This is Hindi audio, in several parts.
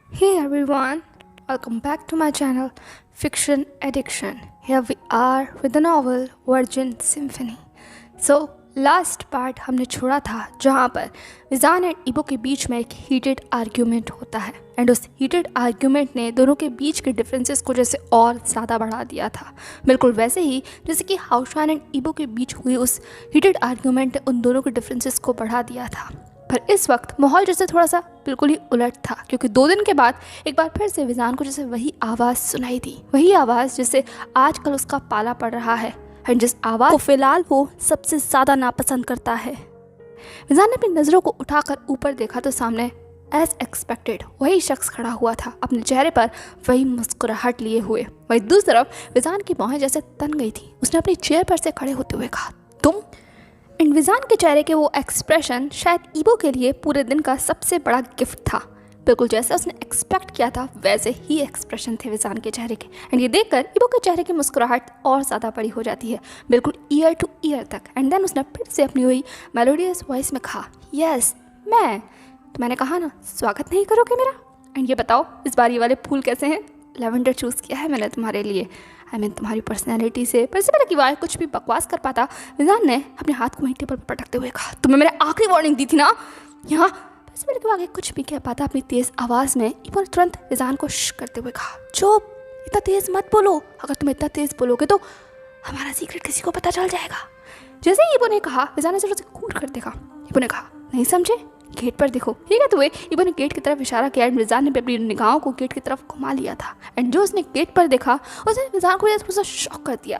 Hey everyone, welcome back to my channel Fiction Addiction. Here we are with the novel Virgin Symphony. So last part हमने छोड़ा था जहाँ पर विजान एंड इबो के बीच में एक हीटेड आर्ग्यूमेंट होता है एंड उस हीटेड आर्ग्यूमेंट ने दोनों के बीच के डिफरेंसेस को जैसे और ज़्यादा बढ़ा दिया था। बिल्कुल वैसे ही जैसे कि हाउशान एंड इबो के बीच हुई उस हीटेड आर्ग्यूमेंट ने उन दोनों के डिफरेंसेस को बढ़ा दिया था। पर इस वक्त माहौल जैसे थोड़ा सा बिल्कुल ही उलट था, क्योंकि 2 दिन के बाद एक बार फिर से विजान को जैसे वही आवाज़ सुनाई दी, वही आवाज़ जिससे आजकल उसका पाला पड़ रहा है एंड जिस आवाज़ को फिलहाल वो सबसे ज़्यादा नापसंद करता है। विजान ने अपनी नज़रों को उठाकर ऊपर देखा तो सामने एज एक्सपेक्टेड वही शख्स खड़ा हुआ था, अपने चेहरे पर वही मुस्कुराहट लिए हुए। वही दूसरी तरफ विजान की बाहें जैसे तन गई थी। उसने अपनी चेयर पर से खड़े होते हुए कहा, तुम। एंड विजान के चेहरे के वो एक्सप्रेशन शायद ईबो के लिए पूरे दिन का सबसे बड़ा गिफ्ट था। बिल्कुल जैसे उसने एक्सपेक्ट किया था वैसे ही एक्सप्रेशन थे विजान के चेहरे के। एंड ये देखकर ईबो के चेहरे की मुस्कुराहट और ज़्यादा बड़ी हो जाती है, बिल्कुल ईयर टू ईयर तक। एंड देन उसने फिर से अपनी वही मेलोडियस वॉइस में कहा, यस मैं। तो मैंने कहा ना, स्वागत नहीं करोगे मेरा? एंड ये बताओ इस बार ये वाले फूल कैसे हैं? लेवेंडर चूज़ किया है मैंने तुम्हारे लिए। तुम्हारी पर्सनैलिटी से। पर इससे पहले कि वह कुछ भी बकवास कर पाता, विजान ने अपने हाथ को वहीं टेबल पर पटकते हुए कहा, तुम्हें मैंने आखिरी वार्निंग दी थी ना यहाँ। इससे पहले कि वो आगे कुछ भी कह पाता, अपनी तेज़ आवाज़ में ईबो ने तुरंत विजान को श करते हुए कहा, चुप, इतना तेज़ मत बोलो। अगर तुम इतना तेज़ बोलोगे तो हमारा सीक्रेट किसी को पता चल जाएगा। जैसे ही ईबो ने कहा, विजान ने सिर्फ उसे घूर कर देखा। ईबो ने कहा, नहीं समझे? गेट पर देखो। ठीक है, तो ईबो ने गेट की तरफ इशारा किया एंड विजान ने भी अपनी निगाहों को गेट की तरफ घुमा लिया था। एंड जो उसने गेट पर देखा उसने विजान को थोड़ा सा शॉक कर दिया,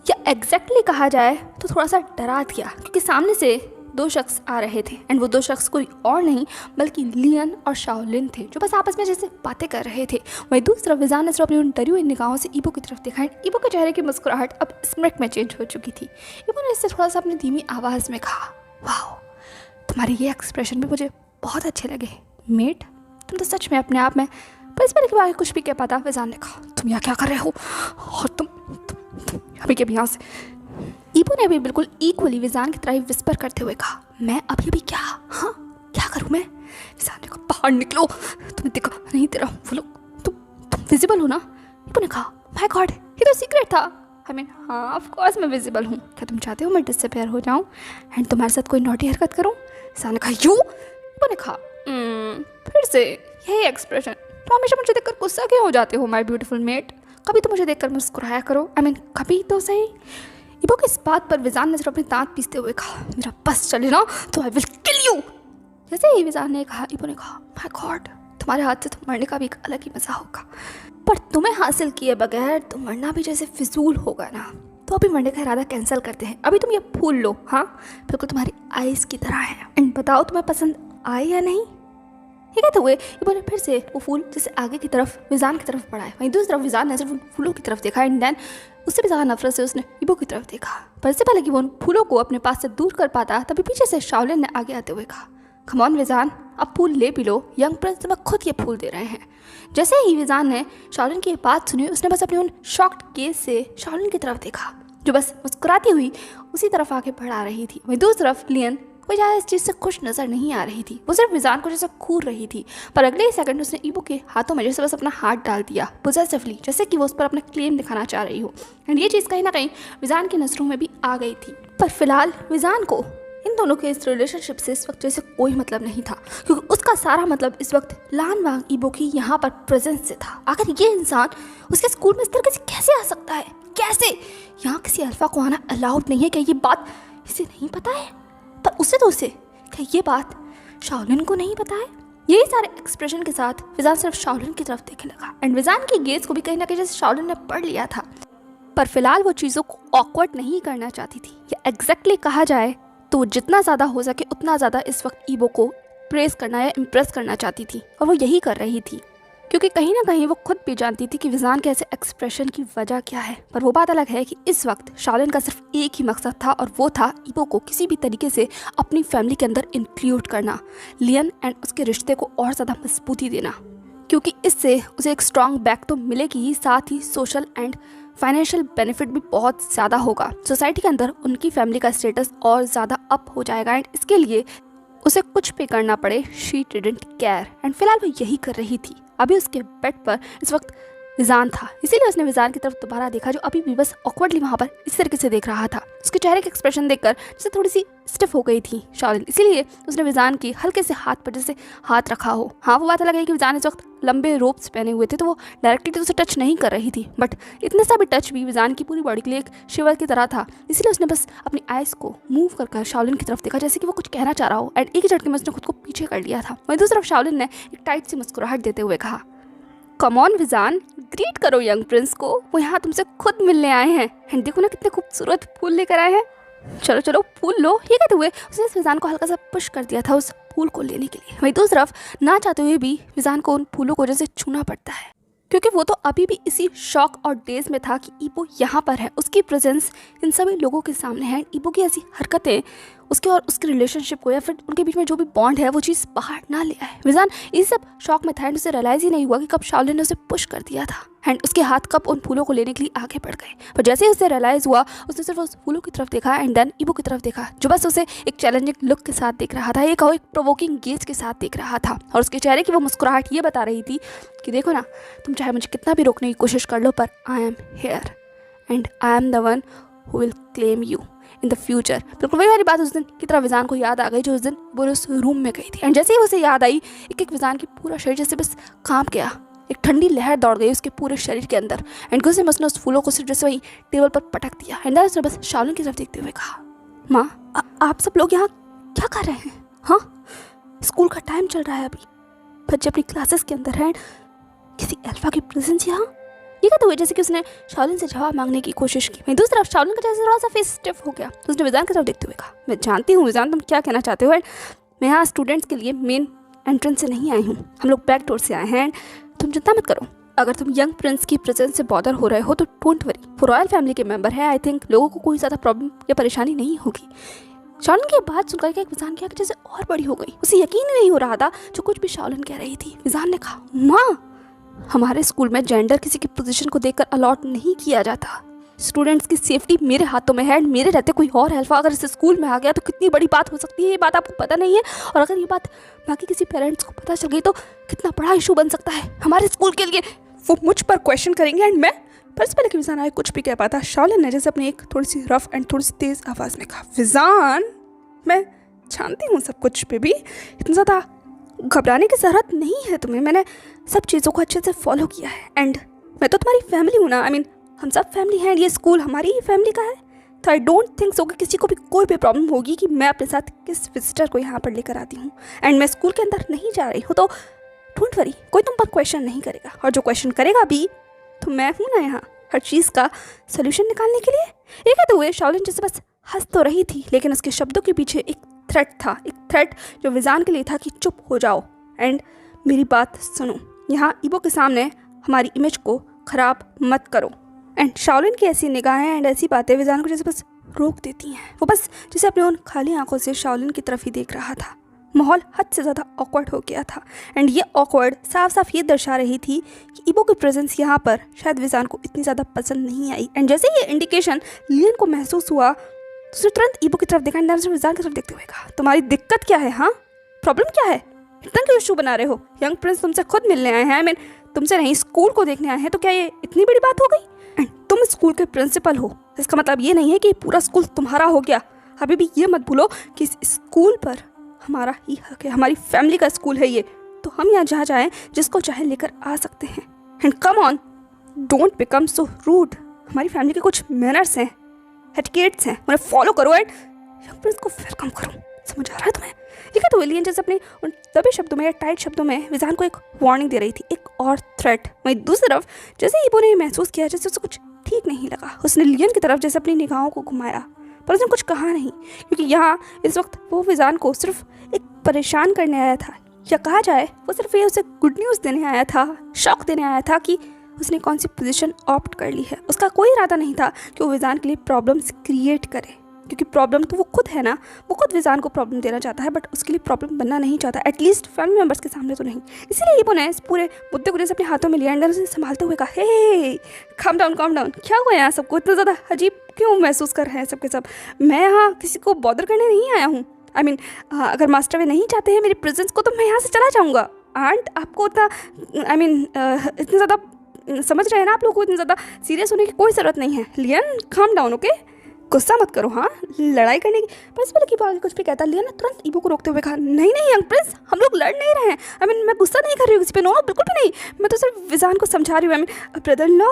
या एग्जैक्टली कहा जाए तो थोड़ा सा डरा दिया, क्योंकि सामने से 2 शख्स आ रहे थे एंड वो 2 शख्स कोई और नहीं बल्कि लियन और शाओलिन थे, जो बस आपस में जैसे बातें कर रहे थे। वहीं दूसरी तरफ विजान ने सिर्फ अपनी उन डरी हुई निगाहों से ईबो की तरफ देखा एंड ईबो के चेहरे की मुस्कुराहट अब स्मिर्क में चेंज हो चुकी थी। ईबो ने इससे थोड़ा सा अपनी धीमी आवाज़ में कहा, वाह, तुम्हारे ये एक्सप्रेशन भी मुझे बहुत अच्छे लगे मेट, तुम तो सच में अपने आप में। पर इस बारे के बारे कुछ भी कह पाता, विजान ने कहा, तुम यहाँ क्या कर रहे हो? और तुम अभी के यहाँ से। ईबो ने भी बिल्कुल इक्वली विजान की तरह विस्पर करते हुए कहा, मैं अभी अभी क्या? हाँ, क्या करूँ मैं? विजान ने कहा, बाहर निकलो, तुम्हें दिखा नहीं दे रहा हूँ, वो लोग तुम विजिबल हो ना? ईबो ने कहा, माय गॉड, ये तो सीक्रेट था। हाँ ऑफ कोर्स मैं विजिबल हूँ। क्या तुम चाहते हो मैं डिसअपेयर हो जाऊँ एंड तुम्हारे साथ कोई नॉटी हरकत करूँ? विजान ने कहा, यूँ? ईबो ने कहा, फिर से यही एक्सप्रेशन, तुम हमेशा मुझे देखकर गुस्सा क्यों हो जाते हो माय ब्यूटीफुल मेट? कभी तो मुझे देखकर मुस्कुराया करो, कभी तो सही। ईबो की इस बात पर विजान ने सिर्फ अपने दांत पीसते हुए कहा, मेरा बस चले ना तो आई विल किल यू। जैसे ही विजान ने कहा, ईबो ने कहा, माय गॉड, तुम्हारे हाथ से तो मरने का भी एक अलग ही मज़ा होगा, पर तुम्हें हासिल किए बगैर तो मरना भी जैसे फिजूल होगा ना। तो अभी मरने का इरादा कैंसिल करते हैं, अभी तुम ये फूल लो। हाँ, बिल्कुल तुम्हारी आइज़ की तरह है। एंड बताओ तुम्हें पसंद आए या नहीं? ठीक है, तो ईबो ने फिर से वो फूल जैसे आगे की तरफ विजान की तरफ बढ़ाए। वहीं दूसरी तरफ विजान ने सिर्फ उन फूलों की तरफ देखा एंड देन उससे भी ज़्यादा नफरत से उसने ईबो की तरफ देखा। पर इससे पहले कि वो उन फूलों को अपने पास से दूर कर पाता, तभी पीछे से शाओलिन ने आगे आते हुए कहा, कम ऑन विजान, अब फूल ले भी लो, यंग प्रिंस तुम्हें खुद ये फूल दे रहे हैं। जैसे ही विजान ने शाओलिन की बात सुनी, उसने बस अपनी उन शॉक्ड गेज से शाओलिन की तरफ देखा, जो बस मुस्कुराती हुई उसी तरफ आगे बढ़ा रही थी। वहीं दूसरी तरफ लियन कोई ज़्यादा इस चीज़ से खुश नज़र नहीं आ रही थी, वो सिर्फ विजान को जैसे घूर रही थी। पर अगले ही सेकंड उसने ईबो के हाथों में जैसे बस अपना हाथ डाल दिया पोजेसिवली, जैसे कि वो उस पर अपना क्लेम दिखाना चाह रही हो। एंड ये चीज़ कहीं ना कहीं विजान की नज़रों में भी आ गई थी। पर फिलहाल विजान को इन दोनों के इस रिलेशनशिप से इस वक्त जैसे कोई मतलब नहीं था, क्योंकि उसका सारा मतलब इस वक्त लान वांग ईबो की यहाँ पर प्रेजेंस से था। आखिर ये इंसान उसके स्कूल में इस तरह से कैसे आ सकता है? कैसे? यहाँ किसी अल्फा को आना अलाउड नहीं है। क्या ये बात इसे नहीं पता है? पर उसे क्या ये बात शाओलिन को नहीं पता है? यही सारे एक्सप्रेशन के साथ विजान सिर्फ शाओलिन की तरफ देखने लगा एंड विजान की गेज को भी कहीं ना कहीं जैसे शाओलिन ने पढ़ लिया था। पर फिलहाल वो चीज़ों को ऑकवर्ड नहीं करना चाहती थी, या एग्जैक्टली कहा जाए तो जितना ज़्यादा हो सके उतना ज़्यादा इस वक्त ईबो को प्रेस करना या इम्प्रेस करना चाहती थी, और वो यही कर रही थी, क्योंकि कहीं ना कहीं वो खुद भी जानती थी कि विजान के ऐसे एक्सप्रेशन की वजह क्या है। पर वो बात अलग है कि इस वक्त शाओलिन का सिर्फ एक ही मकसद था, और वो था ईबो को किसी भी तरीके से अपनी फैमिली के अंदर इंक्लूड करना, लियन एंड उसके रिश्ते को और ज़्यादा मजबूती देना, क्योंकि इससे उसे एक स्ट्रॉन्ग बैक तो मिलेगी ही, साथ ही सोशल एंड फाइनेंशियल बेनिफिट भी बहुत ज़्यादा होगा। सोसाइटी के अंदर उनकी फैमिली का स्टेटस और ज़्यादा अप हो जाएगा एंड इसके लिए उसे कुछ भी करना पड़े, शी डिडंट केयर। एंड फिलहाल वो यही कर रही थी। अभी उसके बेड पर इस वक्त विजान था, इसीलिए उसने विजान की तरफ दोबारा देखा, जो अभी भी बस ऑकवर्डली वहाँ पर इस तरीके से देख रहा था। उसके चेहरे के एक्सप्रेशन देखकर जैसे थोड़ी सी स्टिफ हो गई थी शालिन, इसीलिए उसने विजान की हल्के से हाथ पर जैसे हाथ रखा हो। हाँ, वो बात अलग है कि विजान इस वक्त लंबे रोप्स पहने हुए थे, तो वो डायरेक्टली तो उसे टच नहीं कर रही थी, बट इतने सा भी टच भी विजान की पूरी बॉडी के लिए एक शिवर की तरह था। इसीलिए उसने बस अपनी आइज़ को मूव कर शालिन की तरफ देखा, जैसे कि वो कुछ कहना चाह रहा हो, एंड एक ही झटके में उसने खुद को पीछे कर लिया था। वहीं दूसरी तरफ शालिन ने एक टाइट सी मुस्कुराहट देते हुए कहा, कम ऑन विजान, ग्रीट करो यंग प्रिंस को, वो यहाँ तुमसे खुद मिलने आए हैं। एंड देखो ना कितने खूबसूरत फूल लेकर आए हैं। चलो चलो फूल लो। ये कहते हुए उसने विजान को हल्का सा पुश कर दिया था उस फूल को लेने के लिए। वहीं दूसरी तरफ ना चाहते हुए भी विजान को उन फूलों को जैसे छूना पड़ता है, क्योंकि वो तो अभी भी इसी शॉक और डेज में था कि ईबो यहाँ पर है, उसकी प्रेजेंस इन सभी लोगों के सामने है। ईबो की ऐसी हरकतें उसके और उसके रिलेशनशिप को या फिर उनके बीच में जो भी बॉन्ड है वो चीज़ बाहर ना ले आए। विजान इस सब शॉक में था एंड उसे रियलाइज़ ही नहीं हुआ कि कब शालिन ने उसे पुश कर दिया था एंड उसके हाथ कब उन फूलों को लेने के लिए आगे बढ़ गए। पर जैसे ही उसे रियलाइज़ हुआ, उसने सिर्फ उस फूलों की तरफ देखा एंड देन ईबो की तरफ देखा, जो बस उसे एक चैलेंजिंग लुक के साथ देख रहा था, एक प्रोवोकिंग गेज के साथ देख रहा था। और उसके चेहरे की वो मुस्कुराहट ये बता रही थी कि देखो ना, तुम चाहे मुझे कितना भी रोकने की कोशिश कर लो, पर I am here and I am the one who will claim you in the future. बिल्कुल वही वाली बात उस दिन की तरह विजान को याद आ गई, जो उस दिन वो उस रूम में गई थी। एंड जैसे ही उसे याद आई, एक एक विजान की पूरा शरीर जैसे बस कांप गया, एक ठंडी लहर दौड़ गई उसके पूरे शरीर के अंदर। एंड गुस्से में उसने उस फूलों को सिर्फ जैसे वही टेबल पर पटक दिया। एंड उसने बस शालिन की तरफ देखते हुए कहा, माँ आप सब लोग यहाँ क्या कर रहे हैं? हाँ, स्कूल का टाइम चल रहा है, अभी बच्चे अपनी क्लासेस के अंदर हैं, किसी अल्फा की प्रेजेंस यहाँ। ये कहते हुए जैसे कि उसने शालिन से जवाब मांगने की कोशिश की। वहीं दूसरी तरफ शालिन का जैसे थोड़ा सा फेस स्टिफ हो गया, तो उसने विजान की तरफ देखते हुए कहा, मैं जानती हूँ विजान तुम क्या कहना चाहते हो, मैं यहाँ स्टूडेंट्स के लिए मेन एंट्रेंस से नहीं आई हूँ, हम लोग बैक डोर से आए हैं। तुम चिंता मत करो, अगर तुम यंग प्रिंस की प्रेजेंस से बॉदर हो रहे हो तो डोंट वरी, वो रॉयल फैमिली के मेंबर है। आई थिंक लोगों को कोई ज़्यादा प्रॉब्लम या परेशानी नहीं होगी। शालिन की बात सुनकर के विजान की आंखें जैसे और बड़ी हो गई। उसे यकीन ही नहीं हो रहा था जो कुछ भी शालिन कह रही थी। विजान ने कहा, माँ हमारे स्कूल में जेंडर किसी की पोजीशन को देखकर अलॉट नहीं किया जाता। स्टूडेंट्स की सेफ्टी मेरे हाथों में है एंड मेरे रहते कोई और अल्फा अगर इस स्कूल में आ गया तो कितनी बड़ी बात हो सकती है, ये बात आपको पता नहीं है। और अगर ये बात बाकी किसी पेरेंट्स को पता चल गई तो कितना बड़ा इशू बन सकता है हमारे स्कूल के लिए। वो मुझ पर क्वेश्चन करेंगे एंड मैं पर इससे पहले कि विजान आए कुछ भी कह पाता, शालिन ने जैसे अपनी एक थोड़ी सी रफ एंड थोड़ी सी तेज आवाज़ में कहा, विजान मैं जानती हूँ सब कुछ पे भी इतना ज़्यादा घबराने की ज़रूरत नहीं है तुम्हें, मैंने सब चीज़ों को अच्छे से फॉलो किया है एंड मैं तो तुम्हारी फैमिली हूँ ना। आई मीन हम सब फैमिली हैं, ये स्कूल हमारी ही फैमिली का है, तो आई डोंट थिंक सो कि किसी को भी कोई भी प्रॉब्लम होगी कि मैं अपने साथ किस विजिटर को यहाँ पर लेकर आती हूँ एंड मैं स्कूल के अंदर नहीं जा रही हूँ, तो डोंट वरी, कोई तुम पर क्वेश्चन नहीं करेगा। और जो क्वेश्चन करेगा भी तो मैं हूँ ना यहाँ हर चीज़ का सोल्यूशन निकालने के लिए। ये कहते हुए शालिन जैसे बस हंस तो रही थी, लेकिन उसके शब्दों के पीछे एक थ्रेट था, एक थ्रेट जो विजान के लिए था कि चुप हो जाओ एंड मेरी बात सुनो, यहाँ ईबो के सामने हमारी इमेज को ख़राब मत करो। एंड शालिन की ऐसी निगाहें एंड ऐसी बातें विजान को जैसे बस रोक देती हैं। वो बस जैसे अपने उन खाली आंखों से शालिन की तरफ ही देख रहा था। माहौल हद से ज़्यादा ऑकवर्ड हो गया था एंड ये ऑकवर्ड साफ साफ ये दर्शा रही थी कि ईबो की प्रेजेंस यहाँ पर शायद विजान को इतनी ज़्यादा पसंद नहीं आई। एंड जैसे ये इंडिकेशन लियन को महसूस हुआ तो उसने तुरंत ईबो की तरफ देखा एंड विजान की तरफ देखते हुए कहा, तुम्हारी दिक्कत क्या है? हाँ, प्रॉब्लम क्या है? इतना क्यों इशू बना रहे हो? यंग प्रिंस तुमसे खुद मिलने आए हैं, आई मीन तुमसे नहीं स्कूल को देखने आए हैं, तो क्या ये इतनी बड़ी बात हो गई? एंड तुम स्कूल के प्रिंसिपल हो, इसका मतलब ये नहीं है कि पूरा स्कूल तुम्हारा हो गया। अभी भी ये मत भूलो कि इस स्कूल पर हमारा ही हक है, हमारी फैमिली का स्कूल है ये, तो हम यहाँ जहाँ चाहें जिसको चाहे लेकर आ सकते हैं। And come on, don't become so rude, हमारी फैमिली के कुछ मैनर्स हैं, एटिकेट्स हैं, उन्हें फॉलो करो एंड यंग प्रिंस को वेलकम करो। समझ आ रहा है तुम्हें? ठीक है, तो विलियन जैसे अपने उन दबे शब्दों में या टाइट शब्दों में विजान को एक वार्निंग दे रही थी, एक और थ्रेट। वहीं दूसरी तरफ जैसे ईबो ने महसूस किया जैसे उसे कुछ ठीक नहीं लगा, उसने लियन की तरफ जैसे अपनी निगाहों को घुमाया, पर उसने कुछ कहा नहीं, क्योंकि यहाँ इस वक्त वो विजान को सिर्फ एक परेशान करने आया था, या कहा जाए वो सिर्फ ये उसे गुड न्यूज़ देने आया था, शॉक देने आया था कि उसने कौन सी पोजीशन ऑप्ट कर ली है। उसका कोई इरादा नहीं था कि वो विजान के लिए प्रॉब्लम्स क्रिएट करे, क्योंकि प्रॉब्लम तो वो खुद है ना, वो खुद विजान को प्रॉब्लम देना चाहता है, बट उसके लिए प्रॉब्लम बनना नहीं चाहता, एटलीस्ट फैमिली मेम्बर्स के सामने तो नहीं। इसीलिए ईबो ने इस पूरे मुद्दे को जैसे अपने हाथों में लिया एंड उसे संभालते हुए कहा, हे काम डाउन, क्या हुआ यहाँ सबको, इतना ज़्यादा अजीब क्यों महसूस कर रहे हैं सबके सब? मैं यहाँ किसी को बॉदर करने नहीं आया हूँ, आई मीन अगर मास्टर वे नहीं चाहते हैं मेरी प्रेजेंस को तो मैं यहाँ से चला जाऊँगा। आंट आपको उतना इतना ज़्यादा समझ रहे हैं ना, आप लोगों को इतना ज़्यादा सीरियस होने की कोई ज़रूरत नहीं है। लियन काम डाउन, ओके, गुस्सा मत करो। हाँ, लड़ाई करने की प्रिंसिपल की आगे कुछ भी कहता, लियन ने तुरंत ईबो को रोकते हुए कहा, नहीं नहीं यंग प्रिंस, हम लोग लड़ नहीं रहे हैं। आई मीन मैं गुस्सा नहीं कर रही हूँ किसी पे, नो बिल्कुल भी नहीं, मैं तो सिर्फ विजान को समझा रही हूँ। I mean brother in law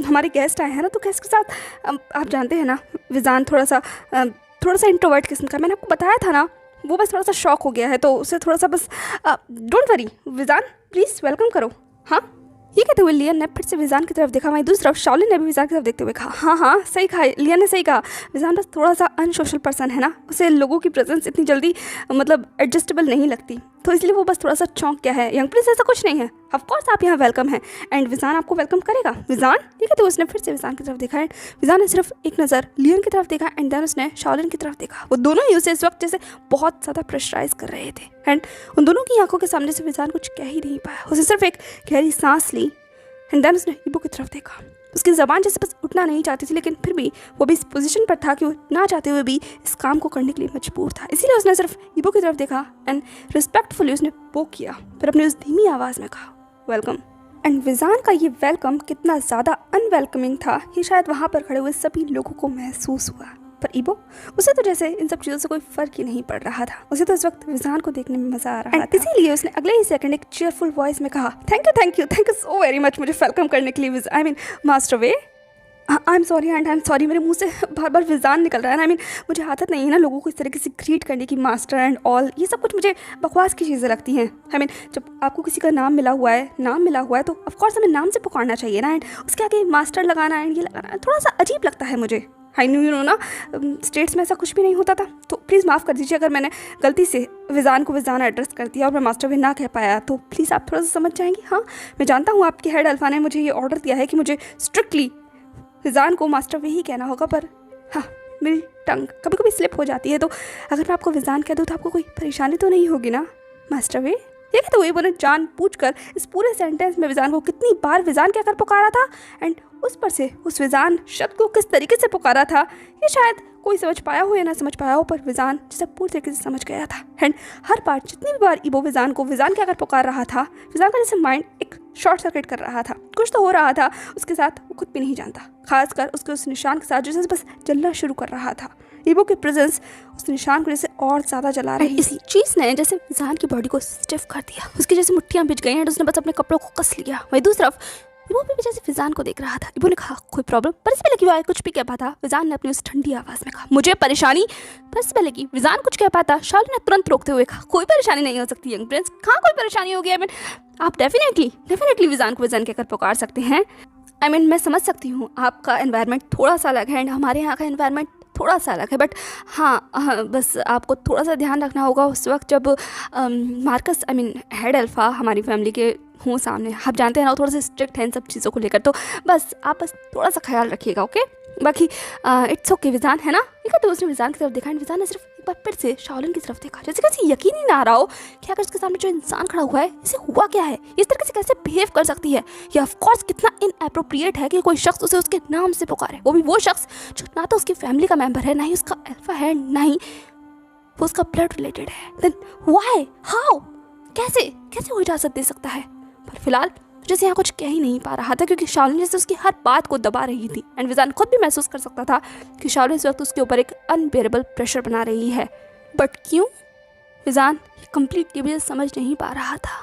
हमारे गेस्ट आए हैं ना, तो गेस्ट के साथ आप जानते हैं ना विजान थोड़ा सा इंट्रोवर्ट किस्म का, मैंने आपको बताया था ना, वो बस थोड़ा सा शॉक हो गया है, तो उसे थोड़ा सा बस don't worry Vijan, please welcome करो। हाँ, ये कहते हुए लियन ने फिर से विजान की तरफ देखा। वहीं दूसरी तरफ शाओलिन ने भी विजान की तरफ देखते हुए कहा, हाँ हाँ सही कहा, लियन ने सही कहा, विजान बस थोड़ा सा अनसोशल पर्सन है ना, उसे लोगों की प्रेजेंस इतनी जल्दी मतलब एडजस्टेबल नहीं लगती, तो इसलिए वो बस थोड़ा सा चौंक गया है। यंग प्रिंस ऐसा कुछ नहीं है, ऑफ कोर्स आप यहाँ वेलकम है एंड विजान आपको वेलकम करेगा। विजान, ये कहते हुए उसने फिर से विजान की तरफ देखा एंड विजान ने सिर्फ एक नज़र लियन की तरफ देखा एंड देन उसने शाओलिन की तरफ देखा। वो दोनों ही उसे इस वक्त जैसे बहुत ज़्यादा प्रेशराइज कर रहे थे एंड उन दोनों की आंखों के सामने से विजान कुछ कह ही नहीं पाया। उसने सिर्फ एक गहरी सांस ली एंड देन उसने ईबो की तरफ देखा। उसकी ज़बान जैसे बस उठना नहीं चाहती थी, लेकिन फिर भी वो भी इस पोजीशन पर था कि वो ना चाहते हुए भी इस काम को करने के लिए मजबूर था। इसीलिए उसने सिर्फ ईबो की तरफ देखा एंड रिस्पेक्टफुली उसने वो किया, फिर अपनी उस धीमी आवाज़ में कहा, वेलकम। एंड विजान का ये वेलकम कितना ज़्यादा अनवेलकमिंग था, ये शायद वहाँ पर खड़े हुए सभी लोगों को महसूस हुआ। पर ईबो, उसे तो जैसे इन सब चीज़ों से कोई फ़र्क ही नहीं पड़ रहा था, उसे तो इस वक्त विजान को देखने में मज़ा आ रहा था। इसीलिए उसने अगले ही सेकंड एक चीयरफुल वॉइस में कहा, thank you so very much मुझे वेलकम करने के लिए। I mean master way, I am sorry, मेरे मुंह से बार बार विजान निकल रहा है। आई मीन मुझे आदत नहीं है ना लोगों को इस तरीके से ग्रीट करने की, मास्टर एंड ऑल, ये सब कुछ मुझे बकवास की चीज़ें लगती हैं। आई मीन जब आपको किसी का नाम मिला हुआ है तो ऑफकोर्स हमें नाम से पुकारना चाहिए ना, एंड उसके आगे मास्टर लगाना एंड ये लगाना थोड़ा सा अजीब लगता है मुझे। आई न्यू यू नो ना, स्टेट्स में ऐसा कुछ भी नहीं होता था, तो प्लीज़ माफ़ कर दीजिए अगर मैंने गलती से विजान को विजान एड्रेस कर दिया और मैं मास्टर वे ना कह पाया, तो प्लीज़ आप थोड़ा सा समझ जाएंगी। हाँ, मैं जानता हूँ आपके हेड अल्फा ने मुझे ये ऑर्डर दिया है कि मुझे स्ट्रिक्टली विजान को मास्टर वे ही कहना होगा, पर हाँ मेरी टंग कभी कभी स्लिप हो जाती है, तो अगर मैं आपको विजान कह दूँ तो आपको कोई परेशानी तो नहीं होगी ना मास्टर वे। ये कहते हुए बोले जान पूछ कर इस पूरे सेंटेंस में विजान को कितनी बार विजान कहकर पुकारा था एंड उस पर से उस विजान शब्द को किस तरीके से पुकारा था, ये शायद कोई समझ पाया हो या ना समझ पाया हो, पर विजान जिसे पूरी तरीके से समझ गया था। एंड हर बार जितनी भी बार ईबो विजान को विजान कहकर पुकार रहा था, विजान का जैसे माइंड एक शॉर्ट सर्किट कर रहा था, कुछ तो हो रहा था उसके साथ, वो खुद भी नहीं जानता, खासकर उसके उस निशान के साथ जैसे बस जलना शुरू कर रहा था। ईबो की प्रेजेंस उस निशान को जैसे और ज़्यादा जला रही थी। इसी चीज़ ने जैसे विजान की बॉडी को स्टिफ कर दिया, उसकी जैसे मुट्ठियाँ भिज गई एंड उसने बस अपने कपड़ों को कस लिया। वहीं दूसरी तरफ ईबो भी जैसे विजान को देख रहा था। ईबो ने कहा, कोई प्रॉब्लम? पर इससे पहले कि वो कुछ भी कह पाता, विजान ने अपनी उस ठंडी आवाज़ में कहा, मुझे परेशानी। पर इससे पहले कि विजान कुछ कह पाता, शाओलिन ने तुरंत रोकते हुए कहा, कोई परेशानी नहीं हो सकती यंग प्रिंस, कहाँ कोई परेशानी होगी। आई मीन आप डेफिनेटली विजान को विजान कहकर पुकार सकते हैं। आई मीन मैं समझ सकती हूँ आपका एनवायरनमेंट थोड़ा सा अलग है एंड हमारे यहाँ का एनवायरनमेंट थोड़ा सा अलग है, बट हाँ बस आपको थोड़ा सा ध्यान रखना होगा उस वक्त जब Marcus I mean head alpha हमारी फैमिली के हों सामने। आप जानते हैं ना वो थोड़ा सा स्ट्रिक्ट है इन सब चीज़ों को लेकर, तो बस आप बस थोड़ा सा ख्याल रखिएगा, ओके। बाकी इट्स ओके विजान, है ना। ठीक है, तो उसने विजान की तरफ देखा एंड विजान ने सिर्फ एक बार फिर से शाओलिन की तरफ देखा, जैसे कैसे यकीन ही ना आ रहा हो कि अगर उसके सामने जो इंसान खड़ा हुआ है इसे हुआ क्या है, इस तरीके से कैसे बिहेव कर सकती है। ये ऑफकोर्स कितना इनएप्रोप्रिएट है कि कोई शख्स उसे उसके नाम से पुकारे, वो भी वो शख्स जो ना तो उसकी फैमिली का मेम्बर है, ना ही उसका अल्फा है, ना ही वो उसका ब्लड रिलेटेड है। देन व्हाई, हाउ, कैसे वो इजाज़त दे सकता है। पर फिलहाल जैसे यहाँ कुछ कह ही नहीं पा रहा था, क्योंकि शाओलिन जैसे उसकी हर बात को दबा रही थी एंड विजान खुद भी महसूस कर सकता था कि शाओलिन इस वक्त उसके ऊपर एक अनबेरेबल प्रेशर बना रही है। बट क्यों, विजान कंप्लीटली भी समझ नहीं पा रहा था।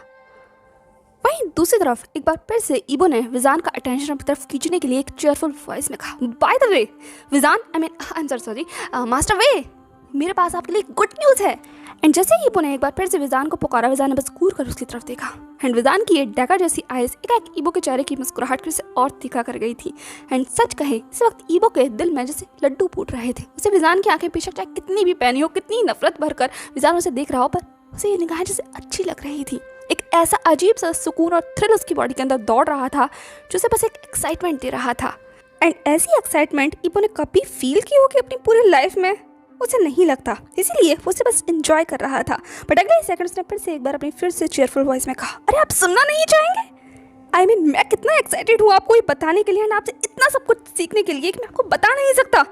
वहीं दूसरी तरफ एक बार फिर से ईबो ने विजान का अटेंशन अपनी तरफ खींचने के लिए एक चीयरफुल वॉइस में कहा, बाय द वे विजान, I am sorry master Wei, मेरे पास आपके लिए गुड न्यूज़ है। एंड जैसे ही ईबो ने एक बार फिर से विजान को पुकारा, विजान ने बस घूर कर उसकी तरफ देखा एंड विजान की ये डैगर जैसी आइज एकाएक ईबो के चेहरे की मुस्कुराहट से और तीखा कर गई थी। एंड सच कहे इस वक्त ईबो के दिल में जैसे लड्डू फूट रहे थे। उसे विजान की आंखें बेशक चाहे कितनी भी पैनी हो, कितनी नफरत भरकर विजान उसे देख रहा हो, पर उसे ये निगाहें जैसे अच्छी लग रही थी। एक ऐसा अजीब सा सुकून और थ्रिल उसकी बॉडी के अंदर दौड़ रहा था जो उसे बस एक एक्साइटमेंट दे रहा था। एंड ऐसी एक्साइटमेंट ईबो ने कभी फील की होगी अपनी पूरी लाइफ में, उसे नहीं लगता, इसीलिए वो उसे बस एंजॉय कर रहा था। बट अगले सेकंड उसने फिर से एक बार अपनी फिर से चीयरफुल वॉइस में कहा, अरे आप सुनना नहीं चाहेंगे? आई मीन मैं कितना एक्साइटेड हूँ आपको ये बताने के लिए एंड आपसे इतना सब कुछ सीखने के लिए कि मैं आपको बता नहीं सकता।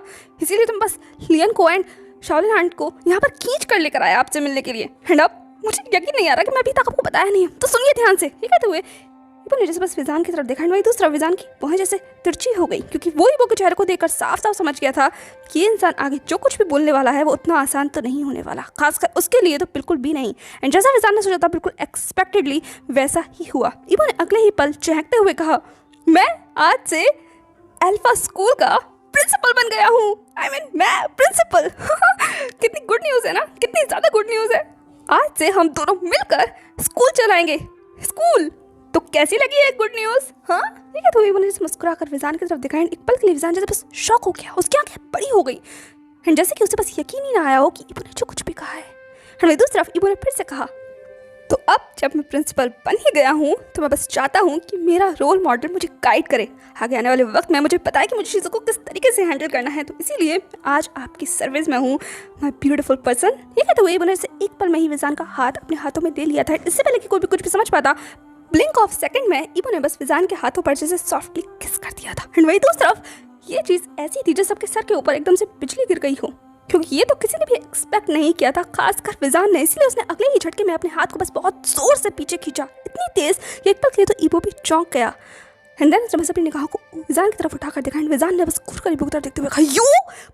इसीलिए तुम बस लियन को एंड शाओलिन आंट को यहाँ पर खींच कर लेकर आया आपसे मिलने के लिए। एंड अब मुझे यकीन नहीं आ रहा कि मैं अभी तक आपको बताया नहीं है, तो सुनिए ध्यान से। ये कहते हुए इबो ने जैसे बस विजान की तरफ देखा, वही दूसरा विजान की बाहें जैसे तिरछी हो गई, क्योंकि वो इबो के चेहरे को देखकर साफ साफ समझ गया था कि ये इंसान आगे जो कुछ भी बोलने वाला है वो उतना आसान तो नहीं होने वाला, खासकर उसके लिए तो बिल्कुल भी नहीं। एंड जैसा विजान ने सोचा था बिल्कुल एक्सपेक्टेडली वैसा ही हुआ। इबो ने अगले ही पल चहकते हुए कहा, मैं आज से अल्फा स्कूल का प्रिंसिपल बन गया हूँ। मैं प्रिंसिपल। कितनी गुड न्यूज़ है ना, कितनी ज़्यादा गुड न्यूज़ है। आज से हम दोनों मिलकर स्कूल चलाएंगे। स्कूल तो कैसी लगी है गुड न्यूज़? हाँ, ठीक है। तो इबो ने मुस्कुरा कर विजान की तरफ देखा। एक पल के लिए विजान जैसे बस शॉक हो गया, उसकी आंखें बड़ी हो गई। एंड जैसे कि उसे बस यकीन ही ना आया हो कि इबो ने जो कुछ भी कहा है। एंड दूसरी तरफ इबो ने फिर से कहा, तो अब जब मैं प्रिंसिपल बन ही गया हूँ तो मैं बस चाहता हूँ कि मेरा रोल मॉडल मुझे गाइड करे। आगे आने वाले वक्त में मुझे पता है कि मुझे चीज़ों को किस तरीके से हैंडल करना है, तो इसीलिए आज आपकी सर्विस में हूँ, माय ब्यूटीफुल पर्सन। ये कहते हुए इबो ने से एक पल में ही विजान का हाथ अपने हाथों में ले लिया था। इससे पहले कि कोई भी कुछ भी समझ पाता, ब्लिंक ऑफ सेकंड में इबो ने बस विजान के हाथों पर जैसे सॉफ्टली किस कर दिया था। एंड वही दूसरी तरफ ये चीज़ ऐसी थी जैसे सबके सर के ऊपर एकदम से बिजली गिर गई हो, क्योंकि ये तो किसी ने भी एक्सपेक्ट नहीं किया था, खासकर विजान ने। इसलिए उसने अगले ही झटके में अपने हाथ को बस बहुत जोर से पीछे खींचा, इतनी तेज कि एक पल के लिए तो इबो भी चौंक गया। एंड देन जब अपनी निगाहों को विजान की तरफ उठाकर देखा, एंड विजान ने बस घूर कर इबो की तरफ देखते हुए कहा, यू।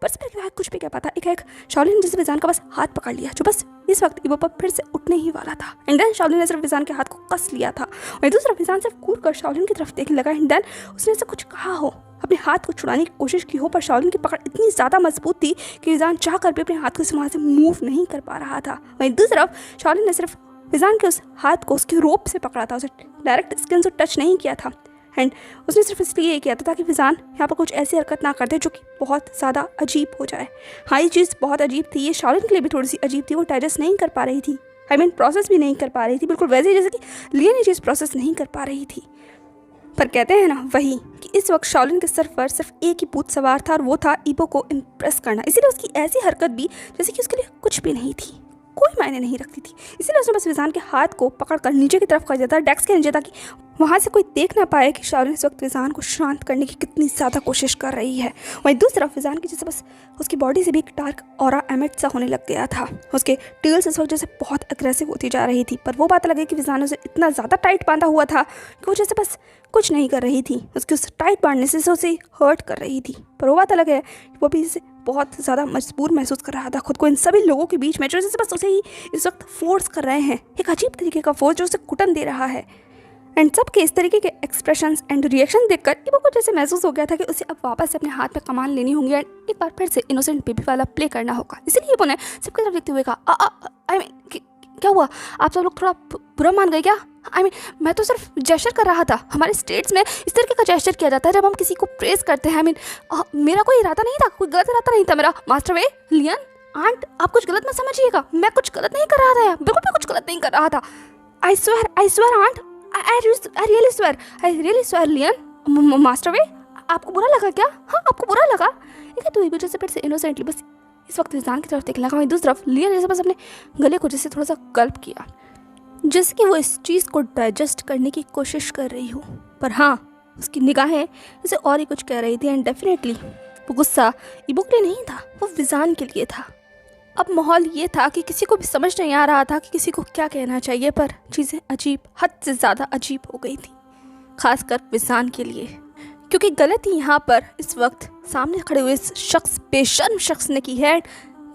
पर इस पर कुछ भी कह पाता, एक शाओलिन ने जैसे विजान का बस हाथ पकड़ लिया, जो बस इस वक्त इबो पर फिर से उठने ही वाला था। एंड देन शाओलिन ने सिर्फ विजान के हाथ को कस लिया था, और दूसरा विजान सिर्फ घूर कर शाओलिन की तरफ देखने लगा। एंड देन उसने ऐसा कुछ कहा हो, अपने हाथ को छुड़ाने की कोशिश की हो, पर शाओलिन की पकड़ इतनी ज़्यादा मजबूत थी कि विजान चाह कर भी अपने हाथ को वहाँ से मूव नहीं कर पा रहा था। वहीं दूसरी तरफ शाओलिन ने सिर्फ विजान के उस हाथ को उसकी रोप से पकड़ा था, उसे डायरेक्ट स्किन से टच नहीं किया था। एंड उसने सिर्फ इसलिए किया था ताकि विजान यहाँ पर कुछ ऐसी हरकत ना कर दे जो कि बहुत ज़्यादा अजीब हो जाए। हाँ, ये चीज़ बहुत अजीब थी, ये शाओलिन के लिए भी थोड़ी सी अजीब थी। वो डाइजेस्ट नहीं कर पा रही थी, प्रोसेस भी नहीं कर पा रही थी, बिल्कुल वैसे ही जैसे कि लियन ये चीज़ प्रोसेस नहीं कर पा रही थी। पर कहते हैं ना वही कि इस वक्त शाओलिन के सर पर सिर्फ एक ही भूत सवार था, और वो था इबो को इम्प्रेस करना। इसीलिए उसकी ऐसी हरकत भी जैसे कि उसके लिए कुछ भी नहीं थी, कोई मायने नहीं रखती थी। इसीलिए उसने बस विजान के हाथ को पकड़कर नीचे की तरफ कर दिया था, डेस्क के नीचे, ताकि वहाँ से कोई देख ना पाए कि शाओलिन इस वक्त विजान को शांत करने की कितनी ज़्यादा कोशिश कर रही है। वहीं दूसरी तरफ विजान की जैसे बस उसकी बॉडी से भी एक डार्क ऑरा एमिट सा होने लग गया था। उसके टील्स इस वक्त जैसे बहुत अग्रेसिव होती जा रही थी। पर वो बात अलग है कि विजान उसे इतना ज़्यादा टाइट बांधा हुआ था कि वो जैसे बस कुछ नहीं कर रही थी। उसके उस टाइट बांधने से उसे हर्ट कर रही थी। पर वो बात अलग है, वो भी इसे बहुत ज़्यादा मजबूर महसूस कर रहा था खुद को इन सभी लोगों के बीच में, जो जैसे बस उसे ही इस वक्त फोर्स कर रहे हैं, एक अजीब तरीके का फोर्स जो उसे कुटन दे रहा है। एंड सबके इस तरीके के एक्सप्रेशंस एंड रिएक्शन देखकर इबो को जैसे महसूस हो गया था कि उसे अब वापस से अपने हाथ में कमान लेनी होंगी, एंड एक बार फिर से इनोसेंट बेबी वाला प्ले करना होगा। इसीलिए इबो ने सबकी तरफ देखते हुए कहा, क्या हुआ, आप सब लोग थोड़ा बुरा मान गए क्या? मैं तो सिर्फ जेस्चर कर रहा था। हमारे स्टेट्स में इस तरीके का जेस्चर किया जाता है जब हम किसी को प्रेज करते हैं। मेरा कोई इरादा नहीं था, कोई गलत इरादा नहीं था मेरा। मास्टर वे, लियन, आंट, आप कुछ गलत मत समझिएगा, मैं कुछ गलत नहीं कर रहा था यार, बिल्कुल भी कुछ गलत नहीं कर रहा था। I swear aunt, I really swear Lian. Master Wei, आपको बुरा लगा क्या? हाँ, आपको बुरा लगा? ठीक है, तो इबो जैसे फिर से इनोसेंटली बस इस वक्त विजान की तरफ देखने लगा। वहीं दूसरी तरफ लियन जैसे बस अपने गले को जैसे थोड़ा सा गल्प किया, जैसे कि वो इस चीज़ को डाइजेस्ट करने की कोशिश कर रही हो। पर हाँ, उसकी निगाहें इसे और ही कुछ कह रही थी। एंड डेफिनेटली वो गुस्सा इबो के लिए नहीं था, वो विजान के लिए था। अब माहौल ये था कि किसी को भी समझ नहीं आ रहा था कि किसी को क्या कहना चाहिए, पर चीज़ें अजीब, हद से ज़्यादा अजीब हो गई थी, खासकर विजान के लिए, क्योंकि गलती यहाँ पर इस वक्त सामने खड़े हुए इस शख्स, बेशर्म शख्स ने की है।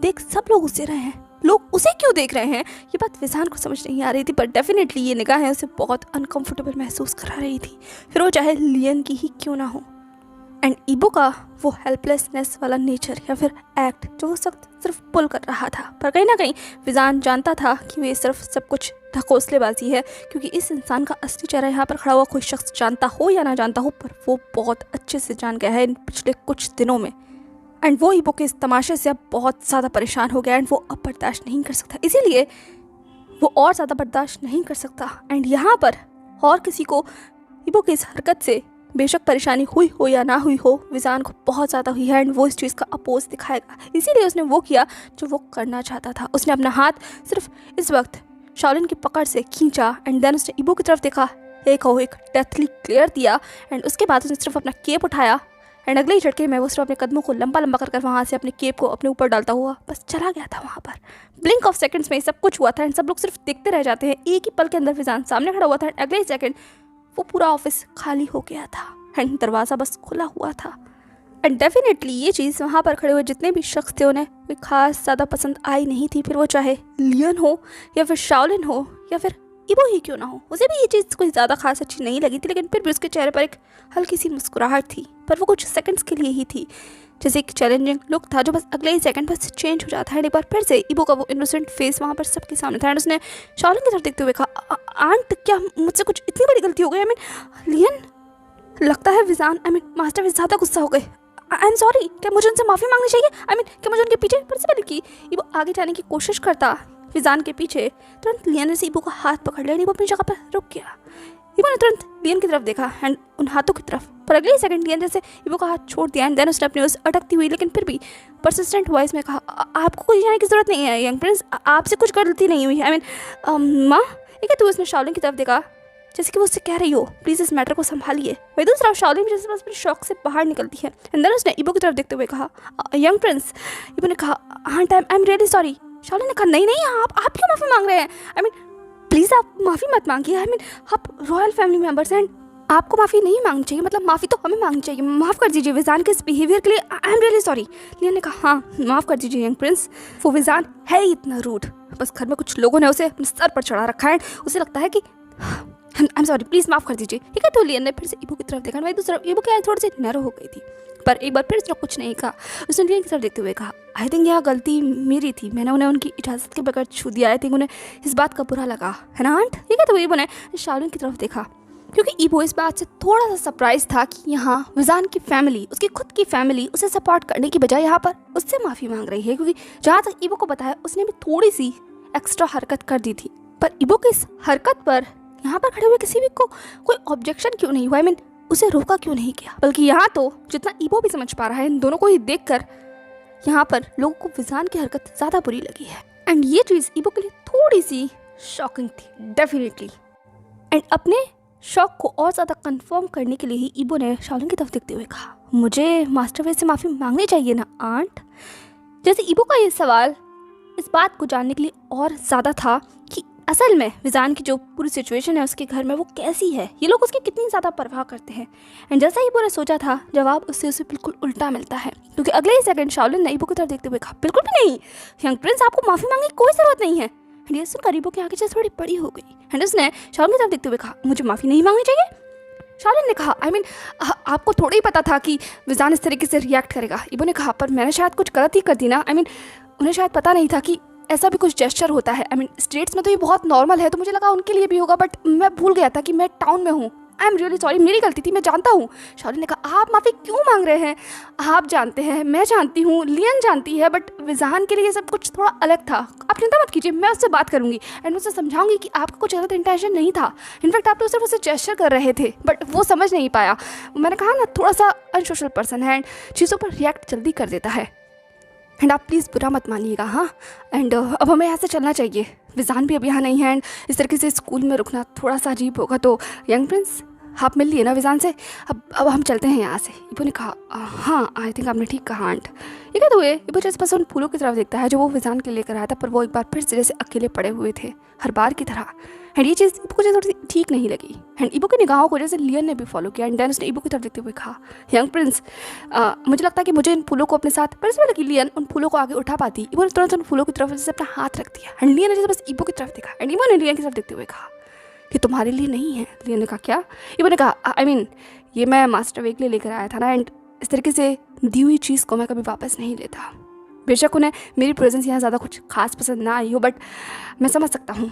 देख सब लोग उसे रहे हैं, लोग उसे क्यों देख रहे हैं, ये बात विजान को समझ नहीं आ रही थी। पर डेफिनेटली ये निगाहें उसे बहुत अनकंफर्टेबल महसूस करा रही थी, फिर वो चाहे लियन की ही क्यों ना हो। एंड इबो का वो हेल्पलेसनेस वाला नेचर या फिर एक्ट जो उस वक्त सिर्फ पुल कर रहा था, पर कहीं ना कहीं विजान जानता था कि वे सिर्फ सब कुछ ढकोसलेबाजी है, क्योंकि इस इंसान का असली चेहरा यहाँ पर खड़ा हुआ कोई शख्स जानता हो या ना जानता हो, पर वो बहुत अच्छे से जान गया है इन पिछले कुछ दिनों में। एंड वो इबो के इस तमाशे से अब बहुत ज़्यादा परेशान हो गया, एंड वो अब बर्दाश्त नहीं कर सकता, इसीलिए वो और ज़्यादा बर्दाश्त नहीं कर सकता। एंड यहाँ पर और किसी को इबो की इस हरकत से बेशक परेशानी हुई हो या ना हुई हो, विजान को बहुत ज़्यादा हुई है, एंड वो इस चीज़ का अपोज दिखाएगा। इसीलिए उसने वो किया जो वो करना चाहता था। उसने अपना हाथ सिर्फ इस वक्त शाओलिन की पकड़ से खींचा, एंड देन उसने इबो की तरफ देखा, एक डेथली क्लियर दिया, एंड उसके बाद उसने सिर्फ अपना केप उठाया, एंड अगले ही झटके में वो सिर्फ अपने कदमों को लंबा लंबा कर वहाँ से अपने केप को अपने ऊपर डालता हुआ बस चला गया था वहाँ पर। ब्लिंक ऑफ सेकंड्स में सब कुछ हुआ था एंड सब लोग सिर्फ देखते रह जाते हैं। एक ही पल के अंदर फिजान सामने खड़ा हुआ था एंड अगले ही सेकंड वो पूरा ऑफिस खाली हो गया था एंड दरवाज़ा बस खुला हुआ था। एंड डेफिनेटली ये चीज़ वहाँ पर खड़े हुए जितने भी शख्स थे उन्हें कोई खास ज़्यादा पसंद आई नहीं थी, फिर वो चाहे लियन हो या फिर शाओलिन हो या फिर इबो ही क्यों ना हो, उसे भी ये चीज़ कोई ज़्यादा खास अच्छी नहीं लगी थी। लेकिन फिर भी उसके चेहरे पर एक हल्की सी मुस्कुराहट थी, पर वो कुछ सेकंड्स के लिए ही थी, जैसे एक चैलेंजिंग लुक था जो बस अगले ही सेकंड बस चेंज हो जाता है। एक बार फिर से इबो का वो इनोसेंट फेस वहाँ पर सबके सामने था एंड उसने शाओलिन की तरफ देखते हुए कहा, आंट क्या मुझसे कुछ इतनी बड़ी गलती हो गई? आई मीन लियन, लगता है विजान मास्टर भी ज़्यादा गुस्सा हो गए। आई एम सॉरी, क्या मुझे उनसे माफ़ी मांगनी चाहिए? क्या मुझे उनके पीछे प्रिंसिपल की? इबो आगे जाने की कोशिश करता विजान के पीछे, तुरंत लियन ने इबो का हाथ पकड़ लिया। इबो अपनी जगह पर रुक गया। इबो ने तुरंत लियन की तरफ देखा एंड उन हाथों की तरफ, पर अगले सेकंड लियन जैसे इबो का हाथ छोड़ दिया एंड देन उसने अपनी उस अटकती हुई लेकिन फिर भी परसिस्टेंट वॉइस में कहा, आपको कोई जाने की ज़रूरत नहीं है यंग प्रिंस, आपसे कुछ गलती नहीं हुई। माँ, एक है तू उसने शाओलिन की तरफ देखा जैसे कि वो उससे कह रही हो प्लीज़ इस मैटर को संभालिए। वही दूसरा शाओलिन जैसे बस अपने शौक से बाहर निकलती है एंड देन उसने इबो की तरफ देखते हुए कहा, यंग प्रिंस। इबो ने कहा, हाँ आई एम रियली सॉरी। शाओलिन ने कहा, नहीं आप क्यों माफ़ी मांग रहे हैं? प्लीज़ आप माफ़ी मत मांगिए। आप रॉयल फैमिली मेम्बर्स हैं, आपको माफ़ी नहीं मांगनी चाहिए, मतलब माफ़ी तो हमें मांगनी चाहिए। माफ़ कर दीजिए विजान के इस बिहेवियर के लिए, आई एम रियली सॉरी। लियन ने कहा, हाँ माफ़ कर दीजिए यंग प्रिंस, वो विजान है ही इतना रूड, बस घर में कुछ लोगों ने उसे अपने सर पर चढ़ा रखा है, उसे लगता है कि आई एम सॉरी, प्लीज़ माफ़ कर दीजिए। ठीक है, तो लियन ने फिर से इबो की तरफ देखा। वही दूसरा इबो की आँख थोड़ी सी नैरो हो गई थी, पर एक बार फिर उसने कुछ नहीं कहा। उसने लियन की तरफ देखते हुए कहा, आई थिंक यह गलती मेरी थी, मैंने उन्हें उनकी इजाज़त के बगैर छू दिया। आई थिंक उन्हें इस बात का बुरा लगा, है ना आंट? ठीक है, तो इबो ने शाओलिन की तरफ देखा, क्योंकि इबो इस बात से थोड़ा सा सरप्राइज था कि यहाँ विजान की फैमिली, उसकी खुद की फैमिली उसे सपोर्ट करने की बजाय यहाँ पर उससे माफ़ी मांग रही है, क्योंकि जहाँ तक इबो को बताया उसने भी थोड़ी सी एक्स्ट्रा हरकत कर दी थी। पर इबो की इस हरकत पर यहाँ पर खड़े हुए किसी भी को कोई ऑब्जेक्शन क्यों नहीं हुआ? उसे रोका क्यों नहीं किया? बल्कि यहाँ तो जितना इबो भी समझ पा रहा है, इन दोनों को ही देखकर यहाँ पर लोगों को विजान की हरकत ज़्यादा बुरी लगी है एंड ये चीज़ इबो के लिए थोड़ी सी शॉकिंग थी डेफिनेटली। एंड अपने शौक को और ज़्यादा कंफर्म करने के लिए ही इबो ने शाओलिन की तरफ देखते हुए कहा, मुझे मास्टर वे से माफ़ी मांगनी चाहिए ना आंट? जैसे इबो का ये सवाल इस बात को जानने के लिए और ज़्यादा था कि असल में विजान की जो पूरी सिचुएशन है उसके घर में वो कैसी है, ये लोग उसकी कितनी ज़्यादा परवाह करते हैं। एंड जैसा ही इबो ने सोचा था, जवाब उससे उसे बिल्कुल उल्टा मिलता है, क्योंकि अगले ही सेकंड शाओलिन ने इबो की तरफ देखते हुए कहा, बिल्कुल भी नहीं यंग प्रिंस, आपको माफ़ी मांगने की कोई ज़रूरत नहीं है। एंड ये सुनकर इबो की आंखें जैसे थोड़ी बड़ी हो गई एंड उसने शाओलिन की तरफ देखते हुए कहा, मुझे माफ़ी नहीं मांगनी चाहिए? शाओलिन ने कहा, आपको थोड़ा ही पता था कि विजान इस तरीके से रिएक्ट करेगा। इबो ने कहा, पर मैंने शायद कुछ गलत ही कर दी ना। उन्हें शायद पता नहीं था कि ऐसा भी कुछ जेस्चर होता है। स्टेट्स में तो ये बहुत नॉर्मल है, तो मुझे लगा उनके लिए भी होगा, बट मैं भूल गया था कि मैं टाउन में हूँ। आई एम रियली सॉरी, मेरी गलती थी, मैं जानता हूँ। शाओलिन ने कहा, आप माफ़ी क्यों मांग रहे हैं? आप जानते हैं, मैं जानती हूँ, लियन जानती है, बट विजान के लिए सब कुछ थोड़ा अलग था। आप चिंता मत कीजिए, मैं उससे बात करूँगी एंड उससे समझाऊंगी कि आपका कुछ गलत इंटेंशन नहीं था। इनफैक्ट आप तो सिर्फ उसे जेस्चर कर रहे थे, बट वो समझ नहीं पाया। मैंने कहा ना, थोड़ा सा अनसोशल पर्सन है एंड चीज़ों पर रिएक्ट जल्दी कर देता है। एंड आप प्लीज़ बुरा मत मानिएगा, हाँ? एंड अब हमें यहाँ से चलना चाहिए, विजान भी अब यहाँ नहीं है एंड इस तरीके से स्कूल में रुकना थोड़ा सा अजीब होगा। तो यंग प्रिंस, आप मिल लिए ना विजान से, अब हम चलते हैं यहाँ से। इबो ने कहा, हाँ आई थिंक आपने ठीक कहा आंट। ये कहते हुए इबो जैसे बस उन फूलों की तरफ देखता है जो वो विजान के लेकर आया था, पर वो एक बार फिर से जैसे अकेले पड़े हुए थे हर बार की तरह। एंड ये चीज़ इबो को जैसे थोड़ी सी ठीक नहीं लगी एंड इबो की निगाहों को जैसे लियन ने भी फॉलो किया। एंड देन उसने इबो की तरफ देखते हुए कहा, यंग प्रिंस, मुझे लगता है कि मुझे इन फूलों को अपने साथ, पर इसमें लगी लियन उन फूलों को आगे उठा पाती। इबो ने तुरंत उन फूलों की तरफ जैसे अपना हाथ रख दिया एंड लियन ने जैसे बस इबो की तरफ देखा एंड इबो ने लियन की तरफ देखते हुए कहा कि तुम्हारे लिए नहीं है। लियन ने कहा, क्या? इबो ने कहा, ये मैं मास्टर वे के लिए लेकर आया था ना, एंड इस तरीके से दी हुई चीज़ को मैं कभी वापस नहीं लेता। बेशक उन्हें मेरी प्रेजेंस यहाँ ज़्यादा कुछ खास पसंद ना आई हो, बट मैं समझ सकता हूँ,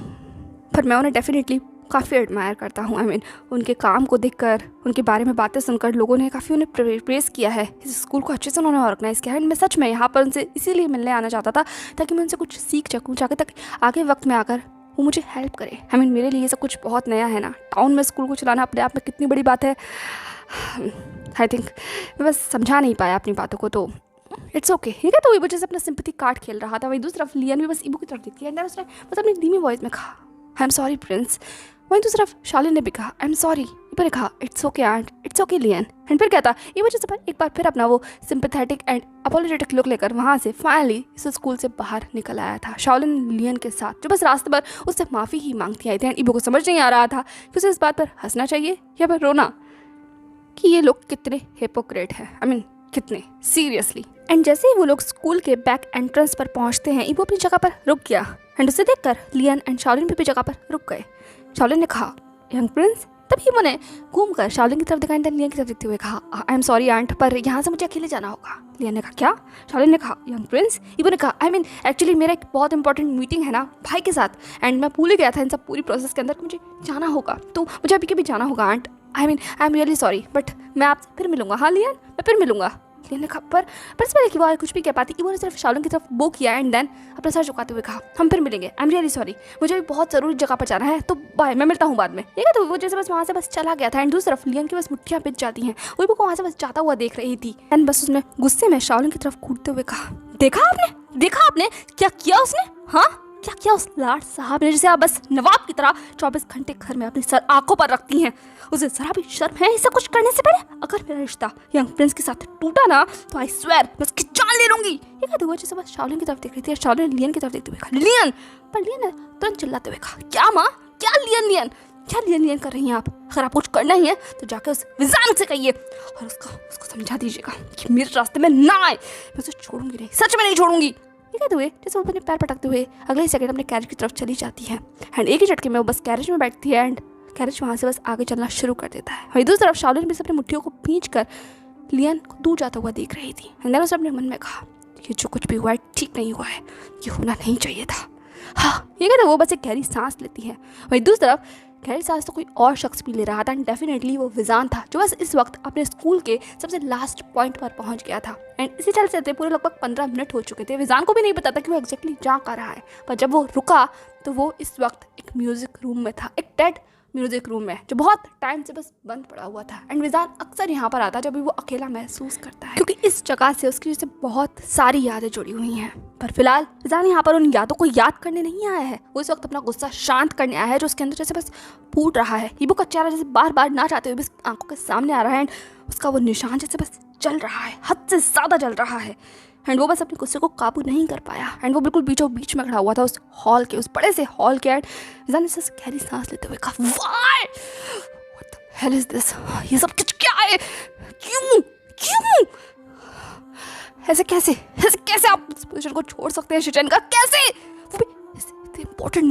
पर मैं उन्हें डेफिनेटली काफ़ी एडमायर करता हूँ। उनके काम को देखकर, उनके बारे में बातें सुनकर लोगों ने काफ़ी उन्हें प्रेस किया है। इस स्कूल को अच्छे से उन्होंने ऑर्गेनाइज़ किया है एंड मैं सच में यहाँ पर उनसे इसीलिए मिलने आना चाहता था ताकि मैं उनसे कुछ सीख सकूँ, जाके तक आगे वक्त में आकर वो मुझे हेल्प करे। मेरे लिए ये सब कुछ बहुत नया है ना, टाउन में स्कूल को चलाना अपने आप में कितनी बड़ी बात है। आई थिंक मैं बस समझा नहीं पाया अपनी बातों को, तो इट्स ओके। ठीक है, तो इबो जैसे अपना सिंपैथी कार्ड खेल रहा था, वही दूसरी तरफ लियन भी बस इबो की तरफ देखती है एंड उसने बस अपनी धीमी वॉइस में कहा, आई एम सॉरी प्रिंस। वहीं दूसरी तरफ शाओलिन ने भी कहा, आई एम सॉरी इबो ने कहा it's okay aunt, it's okay Lian. And फिर क्या था, इबो जैसे एक बार फिर अपना वो सिंपैथेटिक एंड अपोलोजेटिक लुक लेकर वहाँ से फाइनली इस स्कूल से बाहर निकल आया था शाओलिन लियन के साथ, जो बस रास्ते पर उससे माफ़ी ही मांगती आई थी। एंड इबो को समझ नहीं आ रहा था कि उसे इस बात पर हंसना चाहिए या फिर रोना, कि ये लोग कितने हिपोक्रेट हैं, आई मीन कितने सीरियसली। एंड जैसे ही वो लोग स्कूल के बैक एंट्रेंस पर पहुंचते हैं, इबो अपनी जगह पर रुक गया। एंड उसे देखकर लियन एंड शाओलिन भी जगह पर रुक गए। शाओलिन ने कहा यंग प्रिंस, तभी इबो ने घूमकर शाओलिन की तरफ देखा एंड लियन की तरफ देखते हुए कहा आई एम सॉरी आंट, पर यहाँ से मुझे अकेले जाना होगा। लियन ने कहा क्या? शाओलिन ने कहा यंग प्रिंस। इबो ने कहा आई मीन एक्चुअली मेरा एक बहुत इंपॉर्टेंट मीटिंग है ना भाई के साथ, एंड मैं भूल ही गया था इन सब पूरी प्रोसेस के अंदर मुझे जाना होगा, तो मुझे अभी कभी जाना होगा aunt. I am really sorry, but मैं आपसे फिर मिलूंगा। हाँ लियन, मैं फिर मिलूंगा। लियन ने कहा पर इस पहले कि वो कुछ भी कह पाती, इबो ने सिर्फ शाओलिन की तरफ वो किया एंड देन अपना सर झुकाते हुए कहा हम फिर मिलेंगे, आई एम रियली सॉरी, मुझे भी बहुत ज़रूरी जगह पर जाना है, तो बाय, मैं मिलता हूँ बाद में। ठीक है, तो वो जैसे बस वहाँ से बस चला गया था। एंड दूसरी तरफ लियन की बस मुट्ठियाँ पिच जाती हैं, वो इबो को वहाँ से बस जाता हुआ देख रही थी। एंड बस उसने गुस्से में शाओलिन की तरफ कूदते हुए कहा देखा आपने क्या किया उसने? हाँ क्या किया उस लाट साहब ने, जिसे आप बस नवाब की तरह 24 घंटे घर में अपनी सर आंखों पर रखती हैं। उसे जरा भी शर्म है ऐसा कुछ करने से पहले? अगर मेरा रिश्ता यंग प्रिंस के साथ टूटा ना तो आई स्वेयर मैं उसकी जान ले लूंगी। ये कहते हुए जैसे बस शाओलिन की तरफ देख रही थी, शाओलिन लियन की तरफ देखते हुए कहा लियन, पर लियन ने तुरंत चिल्लाते हुए कहा क्या माँ, क्या लियन क्या लियन कर रही हैं आप? अगर आपको कुछ करना ही है तो जाकर उस विजान से कहिए और उसको समझा दीजिएगा कि मेरे रास्ते में ना आए, मैं उसे छोड़ूंगी नहीं, सच में नहीं छोड़ूंगी। ये कहते हुए जैसे वो अपने पैर पटकते हुए अगले ही सेकंड अपने कैरेज की तरफ चली जाती है। एंड एक ही झटके में वो बस कैरेज में बैठती है एंड कैरेज वहाँ से बस आगे चलना शुरू कर देता है। वहीं दूसरी तरफ शाओलिन भी अपनी मुट्ठियों को भींच कर लियन को दूर जाता हुआ देख रही थी। एंड देन उसने अपने मन में कहा ये जो कुछ भी हुआ है ठीक नहीं हुआ है, ये होना नहीं चाहिए था। हाँ, ये कहते वो बस एक गहरी सांस लेती है। वहीं दूसरी तरफ गहरी सांस तो कोई और शख्स भी ले रहा था एंड डेफिनेटली वो विजान था, जो बस इस वक्त अपने स्कूल के सबसे लास्ट पॉइंट पर पहुंच गया था। एंड इसी चलते पूरे लगभग 15 मिनट हो चुके थे। विजान को भी नहीं पता था कि वो एग्जैक्टली जा कर रहा है, पर जब वो रुका तो वो इस वक्त एक म्यूजिक रूम में था, एक डेड म्यूजिक रूम में जो बहुत टाइम से बस बंद पड़ा हुआ था। एंड विजान अक्सर यहाँ पर आता जब भी वो अकेला महसूस करता है, क्योंकि इस जगह से उसकी जैसे बहुत सारी यादें जुड़ी हुई हैं। पर फिलहाल विजान यहाँ पर उन यादों को याद करने नहीं आया है, वो इस वक्त अपना गुस्सा शांत करने आया है जो उसके अंदर जैसे बस फूट रहा है। इबो का चेहरा जैसे बार बार ना चाहते हुए बस आंखों के सामने आ रहा है एंड उसका वो निशान जैसे बस जल रहा है, हद से ज़्यादा जल रहा है। एंड वो बस अपने गुस्से को काबू नहीं कर पाया एंड वो बिल्कुल बीचों बीच में खड़ा हुआ था उस हॉल के, उस बड़े से हॉल के। एंड विजान ने गहरी सांस लेते हुए कहा why, what the hell is this, ये सब कुछ क्या है, क्यों ऐसे कैसे आप इस पोजीशन को छोड़ सकते हैं शिचन का, कैसे? वो भी इतने इंपॉर्टेंट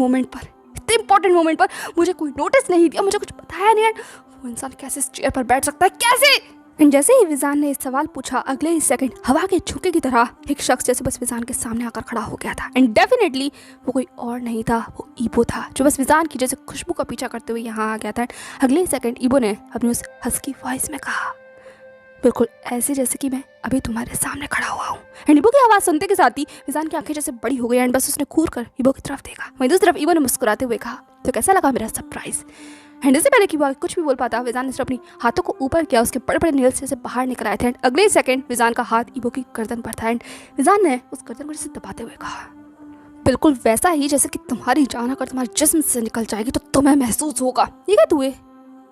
मोमेंट पर मुझे कोई नोटिस नहीं दिया, मुझे कुछ बताया नहीं। वो इंसान कैसे इस चेयर पर बैठ सकता है, कैसे? एंड जैसे ही विजान ने इस सवाल पूछा, अगले ही सेकंड हवा के झोंके की तरह एक शख्स जैसे बस विजान के सामने आकर खड़ा हो गया था। एंड डेफिनेटली वो कोई और नहीं था, वो इबो था, जो बस विजान की जैसे खुशबू का पीछा करते हुए यहाँ आ गया था। अगले ही सेकंड इबो ने अपनी उस हस्की वॉइस में कहा बिल्कुल ऐसे जैसे कि मैं अभी तुम्हारे सामने खड़ा हुआ हूँ। एंड इबो की आवाज़ सुनते के साथ ही विजान की आंखें जैसे बड़ी हो गई एंड बस उसने घूर कर इबो की तरफ देखा। वहीं दूसरी तरफ इबो ने मुस्कुराते हुए कहा तो कैसा लगा मेरा सरप्राइज? एंड इससे पहले कि वो कुछ भी बोल पाता, विजान ने सिर्फ अपनी हाथों को ऊपर किया, उसके बड़े बड़े नेल्स जैसे बाहर निकल आए थे। एंड अगले सेकंड विजान का हाथ इबो की गर्दन पर था एंड विजान ने उस गर्दन को जैसे दबाते हुए कहा बिल्कुल वैसा ही जैसे कि तुम्हारी जान अगर तुम्हारे जिस्म से निकल जाएगी तो तुम्हें महसूस होगा। ये कहते हुए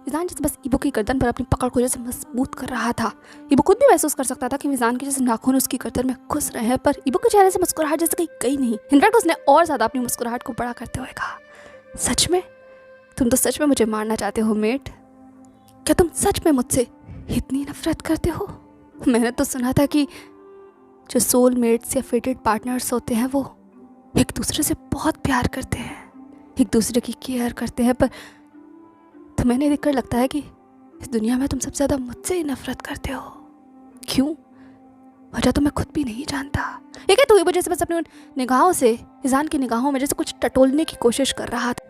विजान जैसे बस इबो की गर्दन पर अपनी पकड़ को जैसे मजबूत कर रहा था। इबो खुद भी महसूस कर सकता था कि विजान के जैसे नाखून उसकी गर्दन में घुस रहे हैं, पर इबो के चेहरे से मुस्कुराहट जैसे कहीं गई नहीं। इनफैक्ट उसने और ज़्यादा अपनी मुस्कुराहट को बड़ा करते हुए कहा सच में? तुम तो सच में मुझे मारना चाहते हो मेट? क्या तुम सच में मुझसे इतनी नफरत करते हो? मैंने तो सुना था कि जो सोल मेट्स या फेटेड पार्टनर्स होते हैं वो एक दूसरे से बहुत प्यार करते हैं, एक दूसरे की केयर करते हैं, पर तुम्हें नहीं देखकर लगता है कि इस दुनिया में तुम सबसे ज़्यादा मुझसे ही नफरत करते हो। क्यों? वजह तो मैं खुद भी नहीं जानता। ये क्या? तू जैसे बस अपनी उन निगाहों से विजान की निगाहों में जैसे कुछ टटोलने की कोशिश कर रहा था।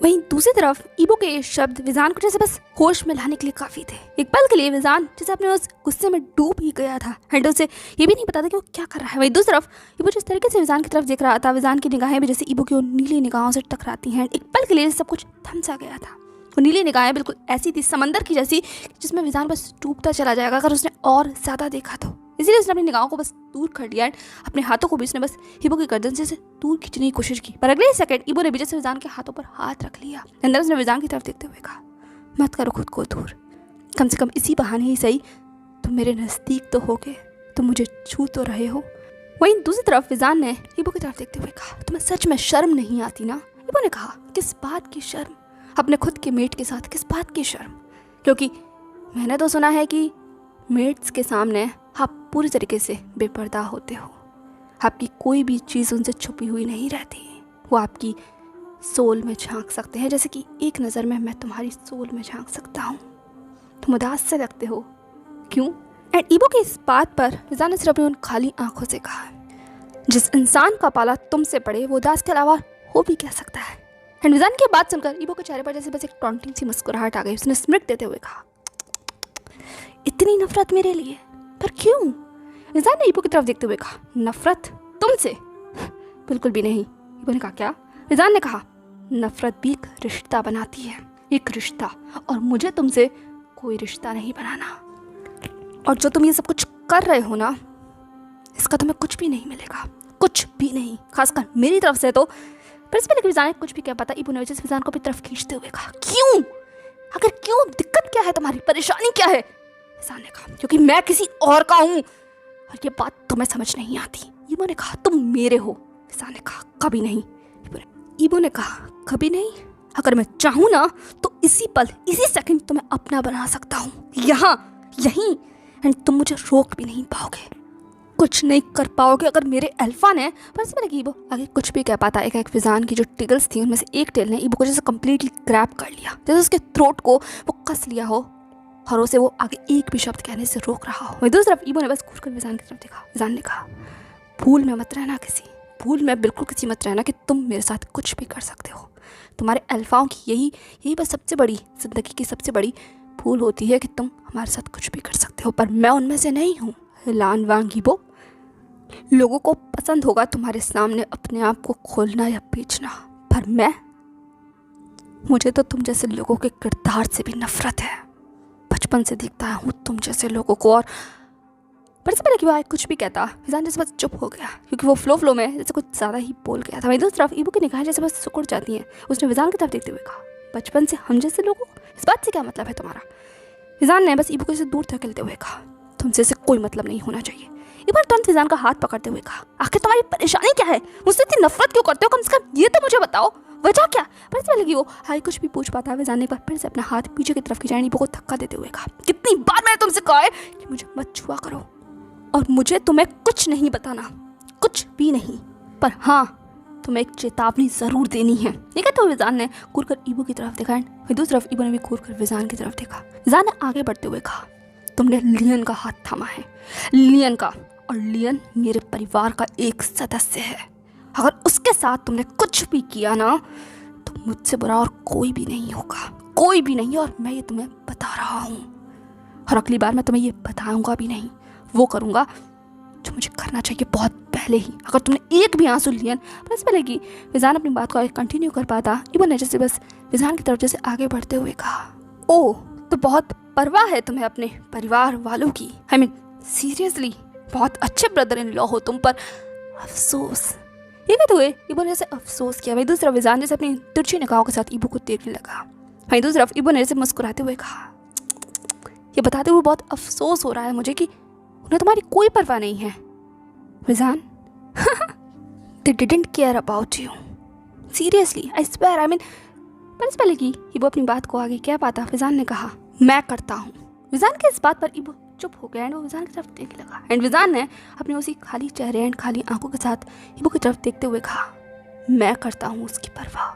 वहीं दूसरी तरफ इबो के ये शब्द विजान को जैसे बस होश में लाने के लिए काफ़ी थे। एक पल के लिए विजान जैसे अपने उस गुस्से में डूब ही गया था एंड उसे ये भी नहीं पता था कि वो क्या कर रहा है। वहीं दूसरी तरफ इबो जिस तरीके से विजान की तरफ देख रहा था, विजान की निगाहें भी जैसे इबो की उन नीली निगाहों से टकराती हैं। एक पल के लिए सब कुछ थम सा गया था। वो नीली निगाहें बिल्कुल ऐसी थी समंदर की जैसी, जिसमें विजान बस डूबता चला जाएगा अगर उसने और ज़्यादा देखा तो। इसीलिए उसने अपनी निगाहों को बस दूर कर दिया एंड अपने हाथों को भी उसने बस इबो की गर्दन से दूर खींचने की कोशिश की। पर अगले सेकंड इबो ने भी जैसे विजान के हाथों पर हाथ रख लिया। अंदर उसने विजान की तरफ देखते हुए कहा मत करो खुद को दूर, कम से कम इसी बहाने ही सही तुम मेरे नज़दीक तो होगे, तुम मुझे छू तो रहे हो। वहीं दूसरी तरफ फिजान ने ईबो की तरफ देखते हुए कहा, तुम्हें सच में शर्म नहीं आती ना? ईबो ने कहा, किस बात की शर्म? अपने खुद के मेट के साथ किस बात की शर्म? क्योंकि मैंने तो सुना है कि मेट्स के सामने आप पूरी तरीके से बेपर्दा होते हो, आपकी कोई भी चीज़ उनसे छुपी हुई नहीं रहती, वो आपकी सोल में झांक सकते हैं, जैसे कि एक नज़र में मैं तुम्हारी सोल में झांक सकता हूँ। तुम उदास से लगते हो, क्यों? एंड ईबो की इस बात पर फिजान ने सिर्फ अपनी उन खाली आंखों से कहा, जिस इंसान का पाला तुमसे पड़े वो उदास के अलावा हो भी क्या सकता है? एंड फिजान की बात सुनकर ईबो के चेहरे पर जैसे बस एक टॉन्टिंग सी मुस्कुराहट आ गई। उसने स्मित देते हुए कहा, इतनी नफरत मेरे लिए? पर क्यों? फिजान ने ईबो की तरफ देखते हुए कहा, नफरत तुमसे? बिल्कुल भी नहीं। ईबो ने कहा, क्या? फिजान ने कहा, नफरत भी एक रिश्ता बनाती है, एक रिश्ता, और मुझे तुमसे कोई रिश्ता नहीं बनाना। और जो तुम ये सब कुछ कर रहे हो ना, इसका तुम्हें कुछ भी नहीं मिलेगा, कुछ भी नहीं, खासकर मेरी तरफ से तो। पर इसमें लेकिन फिजान ने कुछ भी कह पाता, ईबो ने वजह से फिजान को अपनी तरफ खींचते हुए कहा, क्यों? आखिर क्यों? दिक्कत क्या है तुम्हारी? परेशानी क्या है? फिजान ने कहा, क्योंकि मैं किसी और का हूँ और ये बात तुम्हें समझ नहीं आती। ईबो ने कहा, तुम मेरे हो। फिजान ने कहा, कभी नहीं। ईबो ने कहा, कभी नहीं? अगर मैं चाहूँ ना तो इसी पल, इसी सेकंड तुम्हें अपना बना सकता हूँ, यहाँ, यहीं, एंड तुम मुझे रोक भी नहीं पाओगे, कुछ नहीं कर पाओगे अगर मेरे अल्फा ने। पर इसमें लगी ईबो आगे कुछ भी कह पाता। एक फिजान की जो टिगल्स थी उनमें से एक टेल ने ईबो को जैसे कम्प्लीटली ग्रैब कर लिया, जैसे उसके थ्रोट को वो कस लिया हो और उसे वो आगे एक भी शब्द कहने से रोक रहा हो। वहीं दूसरी तरफ ईबो ने बस घूर कर फिजान की तरफ देखा। फिजान ने कहा, भूल में मत रहना किसी, भूल में बिल्कुल किसी मत रहना कि तुम मेरे साथ कुछ भी कर सकते हो। तुम्हारे अल्फाओं की यही बस सबसे बड़ी, ज़िंदगी की सबसे बड़ी भूल होती है कि तुम हमारे साथ कुछ भी कर सकते हो, पर मैं उनमें से नहीं हूँ। लान वांग ईबो, लोगों को पसंद होगा तुम्हारे सामने अपने आप को खोलना या बेचना, पर मुझे तो तुम जैसे लोगों के किरदार से भी नफरत है। बचपन से देखता हूँ तुम जैसे लोगों को। और पर इससे पहले कि वो कुछ भी कहता, फिजान जैसे बस चुप हो गया, क्योंकि वो फ्लो में जैसे कुछ ज़्यादा ही बोल गया था। वहीं दूसरी तरफ ईबो की निगाहें जैसे बस सिकुड़ जाती हैं। उसने फिजान की तरफ देखते हुए कहा, बचपन से हम जैसे लोगों, इस बात से क्या मतलब है तुम्हारा? फिजान ने बस ईबो को दूर धकेलते हुए कहा, तुमसे से कोई मतलब नहीं होना चाहिए। ईबो ने तुरंत फिजान का हाथ पकड़ते हुए कहा, आखिर तुम्हारी परेशानी क्या है? मुझसे इतनी नफरत क्यों करते हो? कम से कम ये तो मुझे बताओ, वजह क्या? पर इसमें लगी वो हाई कुछ भी पूछ पाता। फिजान ने एक बार फिर से अपना हाथ पीछे की तरफ खिंचाया, ईबो को धक्का देते हुए कहा, कितनी बार मैंने तुमसे कहा है कि मुझे मत छुआ करो, और मुझे तुम्हें कुछ नहीं बताना, कुछ भी नहीं, पर हाँ तुम्हें एक चेतावनी ज़रूर देनी है। ये कहते हुए फिजान ने घूर कर ईबो की तरफ देखा, फिर दूसरी तरफ ईबो ने भी घूर कर फिजान की तरफ देखा। फिजान ने आगे बढ़ते हुए कहा, तुमने लियन का हाथ थामा है, लियन का, और लियन मेरे परिवार का एक सदस्य है। अगर उसके साथ तुमने कुछ भी किया ना तो मुझसे बुरा और कोई भी नहीं होगा, कोई भी नहीं। और मैं ये तुम्हें बता रहा हूँ, और अगली बार मैं तुम्हें ये बताऊँगा भी नहीं, वो करूँगा जो मुझे करना चाहिए बहुत पहले ही। अगर तुमने एक भी आंसू लियन, पर इसमें लगी फिजान अपनी बात को आगे कंटिन्यू कर पाता। ईबो ने जैसे बस फिजान की तरफ जैसे आगे बढ़ते हुए कहा, ओ तो बहुत परवाह है तुम्हें अपने परिवार वालों की, आई मीन सीरियसली, बहुत अच्छे ब्रदर इन लॉ हो तुम, पर अफसोस। ये कहते हुए ईबो ने जैसे अफसोस किया। वहीं दूसरा फिजान जैसे अपनी तिरछी निगाहों के साथ ईबो को देखने लगा। वहीं दूसरी तरफ ईबो ने जैसे मुस्कुराते हुए कहा, ये बताते हुए बहुत अफसोस हो रहा है मुझे कि उन्हें तुम्हारी कोई परवाह नहीं है Fizaan. They didn't care about you. Seriously, I swear, I mean, पर इस पहले की ईबो अपनी बात को आगे क्या पाता। फिजान ने कहा, मैं करता हूँ। फिजान के इस बात पर ईबो चुप हो गया एंड वो फिजान की तरफ देखने लगा। एंड फिजान ने अपने उसी खाली चेहरे एंड खाली आंखों के साथ ईबो की तरफ देखते हुए कहा, मैं करता हूँ उसकी परवाह,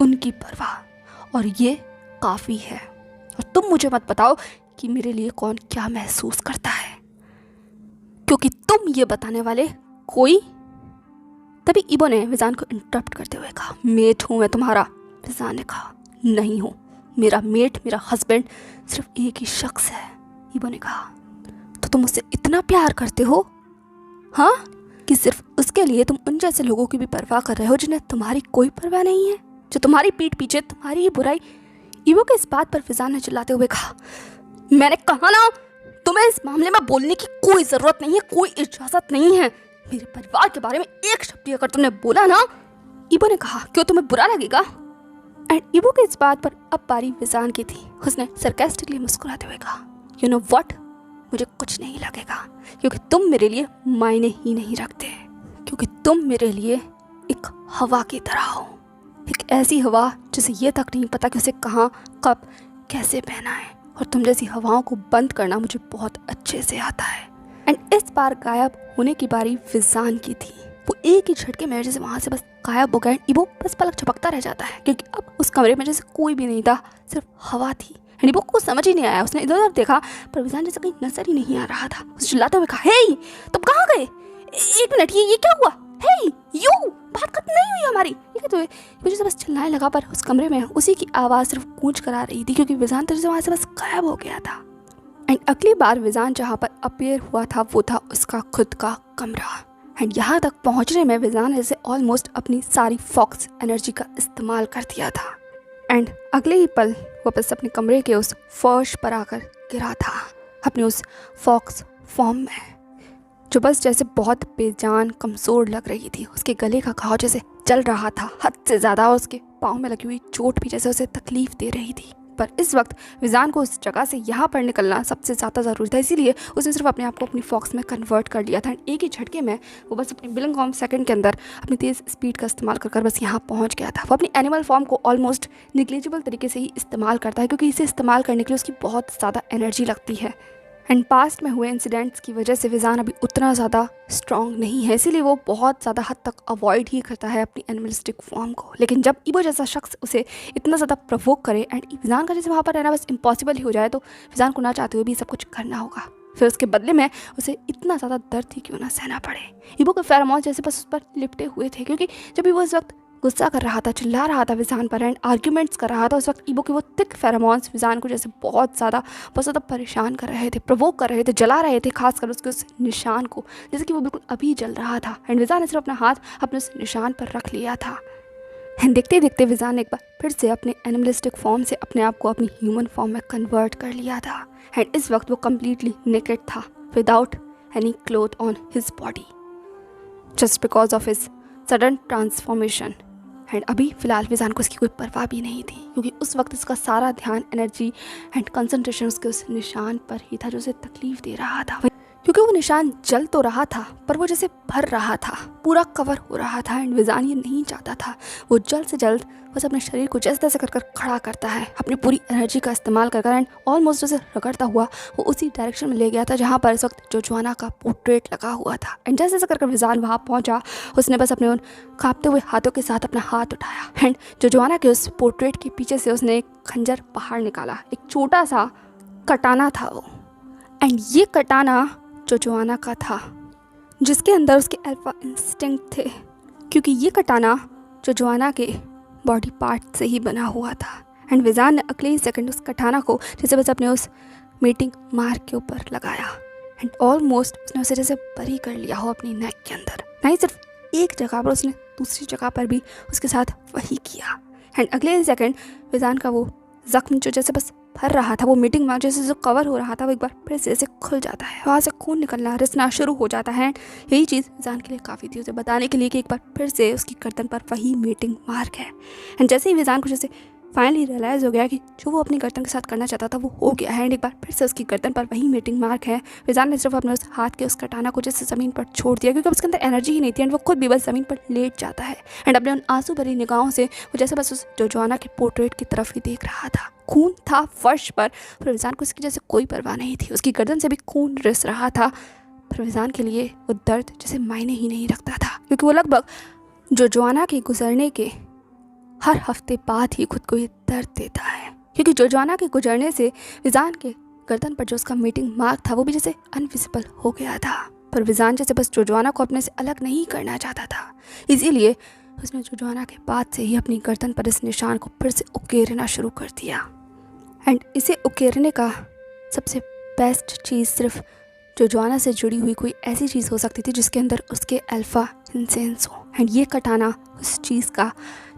उनकी परवाह, और ये काफ़ी है। और तुम मुझे मत बताओ कि मेरे लिए कौन क्या महसूस करता है, क्योंकि तुम ये बताने वाले कोई। तभी ईबो ने फिजान को इंटरप्ट करते हुए कहा, मेट हूँ मैं तुम्हारा। फिजान ने कहा, नहीं हो, मेरा मेट, मेरा हस्बैंड सिर्फ एक ही शख्स है। ईबो ने कहा, तो तुम उससे इतना प्यार करते हो, हाँ, कि सिर्फ उसके लिए तुम उन जैसे लोगों की भी परवाह कर रहे हो जिन्हें तुम्हारी कोई परवाह नहीं है, जो तुम्हारी पीठ पीछे तुम्हारी ही बुराई। ईबो के इस बात पर फिजान ने चिल्लाते हुए कहा, मैंने कहा ना, तुम्हें इस मामले में बोलने की कोई ज़रूरत नहीं है, कोई इजाज़त नहीं है। मेरे परिवार के बारे में एक शब्द अगर तुमने बोला ना। ईबो ने कहा, क्यों तुम्हें बुरा लगेगा? एंड इबो की इस बात पर अब बारी विजान की थी। उसने सरकास्टिकली मुस्कुराते हुए कहा, यू नो व्हाट, मुझे कुछ नहीं लगेगा, क्योंकि तुम मेरे लिए मायने ही नहीं रखते, क्योंकि तुम मेरे लिए एक हवा की तरह हो, एक ऐसी हवा जिसे ये तक नहीं पता कि उसे कहाँ, कब, कैसे बहना है। और तुम जैसी हवाओं को बंद करना मुझे बहुत अच्छे से आता है। एंड इस बार गायब होने की बारी विजान की थी। वो एक ही झटके में जैसे वहाँ से बस गायब हो गए। इबो बस पलक झपकता रह जाता है, क्योंकि अब उस कमरे में जैसे कोई भी नहीं था, सिर्फ हवा थी। इबो को समझ ही नहीं आया। उसने इधर उधर देखा, पर विजान जैसे कहीं नजर ही नहीं आ रहा था। उसे चिल्लाते हुए कहा, हे तुम कहाँ गए? एक मिनट, ये क्या हुआ? हे यू, बात खत्म नहीं हुई हमारी। ये तो मुझे से बस चिल्लाने लगा, पर उस कमरे में उसी की आवाज़ सिर्फ गूंज कर आ रही थी, क्योंकि विजान तो वहाँ से बस गायब हो गया था। एंड अगली बार विजान जहाँ पर अपीयर हुआ था वो था उसका खुद का कमरा। एंड यहाँ तक पहुँचने में विजान ने ऑलमोस्ट अपनी सारी फॉक्स एनर्जी का इस्तेमाल कर दिया था। एंड अगले ही पल वो बस अपने कमरे के उस फर्श पर आकर गिरा था, अपनी उस फॉक्स फॉर्म में, जो बस जैसे बहुत बेजान कमज़ोर लग रही थी। उसके गले का घाव जैसे जल रहा था हद से ज़्यादा, और उसके पाँव में लगी हुई चोट भी जैसे उसे तकलीफ दे रही थी। पर इस वक्त विजान को उस जगह से यहाँ पर निकलना सबसे ज़्यादा ज़रूरी था, इसीलिए उसने सिर्फ अपने आप को अपनी फॉक्स में कन्वर्ट कर लिया था। एक ही झटके में वो बस अपनी बिलिंग ऑफ सेकंड के अंदर अपनी तेज़ स्पीड का इस्तेमाल कर बस यहाँ पहुँच गया था। वो अपनी एनिमल फॉर्म को ऑलमोस्ट निग्लिजिबल तरीके से ही इस्तेमाल करता है, क्योंकि इसे इस्तेमाल करने के लिए उसकी बहुत ज़्यादा एनर्जी लगती है। एंड पास्ट में हुए इंसिडेंट्स की वजह से विजान अभी उतना ज़्यादा स्ट्रॉन्ग नहीं है, इसीलिए वो बहुत ज़्यादा हद तक अवॉइड ही करता है अपनी एनिमलिस्टिक फॉर्म को। लेकिन जब इबो जैसा शख्स उसे इतना ज़्यादा प्रोवोक करे एंड विजान का जैसे वहाँ पर रहना बस इम्पॉसिबल ही हो जाए, तो विजान को ना चाहते हुए भी सब कुछ करना होगा। फिर उसके बदले में उसे इतना ज़्यादा दर्द ही क्यों ना सहना पड़े। इबो के फेरोमोन्स जैसे बस उस पर लिपटे हुए थे, क्योंकि जब इबो इस वक्त गुस्सा कर रहा था, चिल्ला रहा था विजान पर एंड आर्ग्यूमेंट्स कर रहा था, उस वक्त इबो के वो थिक फेरोमोन्स विजान को जैसे बहुत ज़्यादा परेशान कर रहे थे, प्रोवोक कर रहे थे, जला रहे थे, खासकर उसके उस निशान को, जैसे कि वो बिल्कुल अभी जल रहा था। एंड विजान ने सिर्फ अपना हाथ अपने उस निशान पर रख लिया था। एंड देखते देखते विजान ने एक बार फिर से अपने एनिमलिस्टिक फॉर्म से अपने आप को अपनी ह्यूमन फॉर्म में कन्वर्ट कर लिया था। एंड इस वक्त वो कम्प्लीटली नेकेड था, without any cloth on his body, just because of his sudden transformation. And अभी फ़िलहाल विजान को इसकी कोई परवाह भी नहीं थी, क्योंकि उस वक्त इसका सारा ध्यान, एनर्जी एंड कंसंट्रेशन उसके उस निशान पर ही था जो उसे तकलीफ़ दे रहा था। क्योंकि वो निशान जल तो रहा था, पर वो जैसे भर रहा था, पूरा कवर हो रहा था। एंड विजान ये नहीं चाहता था। वो जल्द से जल्द बस अपने शरीर को जैसे तैसे कर खड़ा करता है, अपनी पूरी एनर्जी का इस्तेमाल कर एंड ऑलमोस्ट उसे रगड़ता हुआ वो उसी डायरेक्शन में ले गया था जहाँ पर इस वक्त जोजुआना का पोर्ट्रेट लगा हुआ था। एंड जैसे जैसे कर विजान वहाँ पहुँचा, उसने बस अपने उन कांपते हुए हाथों के साथ अपना हाथ उठाया एंड जोजुआना के उस पोर्ट्रेट के पीछे से उसने एक खंजर बाहर निकाला। एक छोटा सा कटाना था वो, एंड ये कटाना जोजुआना का था, जिसके अंदर उसके अल्फा इंस्टिंक्ट थे, क्योंकि ये कटाना जोजुआना के बॉडी पार्ट से ही बना हुआ था। एंड विजान ने अगले ही सेकंड उस कटाना को जैसे बस अपने उस मीटिंग मार्क के ऊपर लगाया एंड ऑलमोस्ट उसने उसे जैसे बरी कर लिया हो अपनी नेक के अंदर। नहीं सिर्फ एक जगह पर, उसने दूसरी जगह पर भी उसके साथ वही किया। एंड अगले ही सेकंड विजान का वो जख्म जो जैसे बस भर रहा था, वो मीटिंग मार्क जैसे जो कवर हो रहा था, वो एक बार फिर से खुल जाता है, वहाँ से खून निकलना, रिसना शुरू हो जाता है। यही चीज़ विजान के लिए काफ़ी थी, उसे बताने के लिए कि एक बार फिर से उसकी गर्दन पर वही मीटिंग मार्क है। एंड जैसे ही विजान को जैसे फाइनली रियलाइज़ हो गया कि जो वो अपनी गर्दन के साथ करना चाहता था वो हो गया है, एंड एक बार फिर से उसकी गर्दन पर वही मीटिंग मार्क है। विजान ने सिर्फ अपने उस हाथ के उस कटाना को जैसे ज़मीन पर छोड़ दिया, क्योंकि उसके अंदर एनर्जी ही नहीं थी एंड वो खुद भी बस ज़मीन पर लेट जाता है। एंड अपने उन आंसू भरी निगाहों से वो जैसे बस उस जोजुआना के पोर्ट्रेट की तरफ ही देख रहा था। खून था फर्श पर विजान को इसकी जैसे कोई परवाह नहीं थी। उसकी गर्दन से भी खून रिस रहा था, पर विजान के लिए वो दर्द जैसे मायने ही नहीं रखता था, क्योंकि वो लगभग जोजुआना के गुजरने के हर हफ्ते बाद ही खुद को ये दर्द देता है। क्योंकि जोजुआना के गुजरने से विजान के गर्दन पर जो उसका मीटिंग मार्क था वो भी जैसे अनविजिबल हो गया था। पर विजान जैसे बस जोजुआना को अपने से अलग नहीं करना चाहता था, इसीलिए उसने जोजुआना के बाद से ही अपनी गर्दन पर इस निशान को फिर से उकेरना शुरू कर दिया। एंड इसे उकेरने का सबसे बेस्ट चीज़ सिर्फ जोजुआना से जुड़ी हुई कोई ऐसी चीज़ हो सकती थी जिसके अंदर उसके अल्फा इंसेंस हो। एंड ये कटाना उस चीज़ का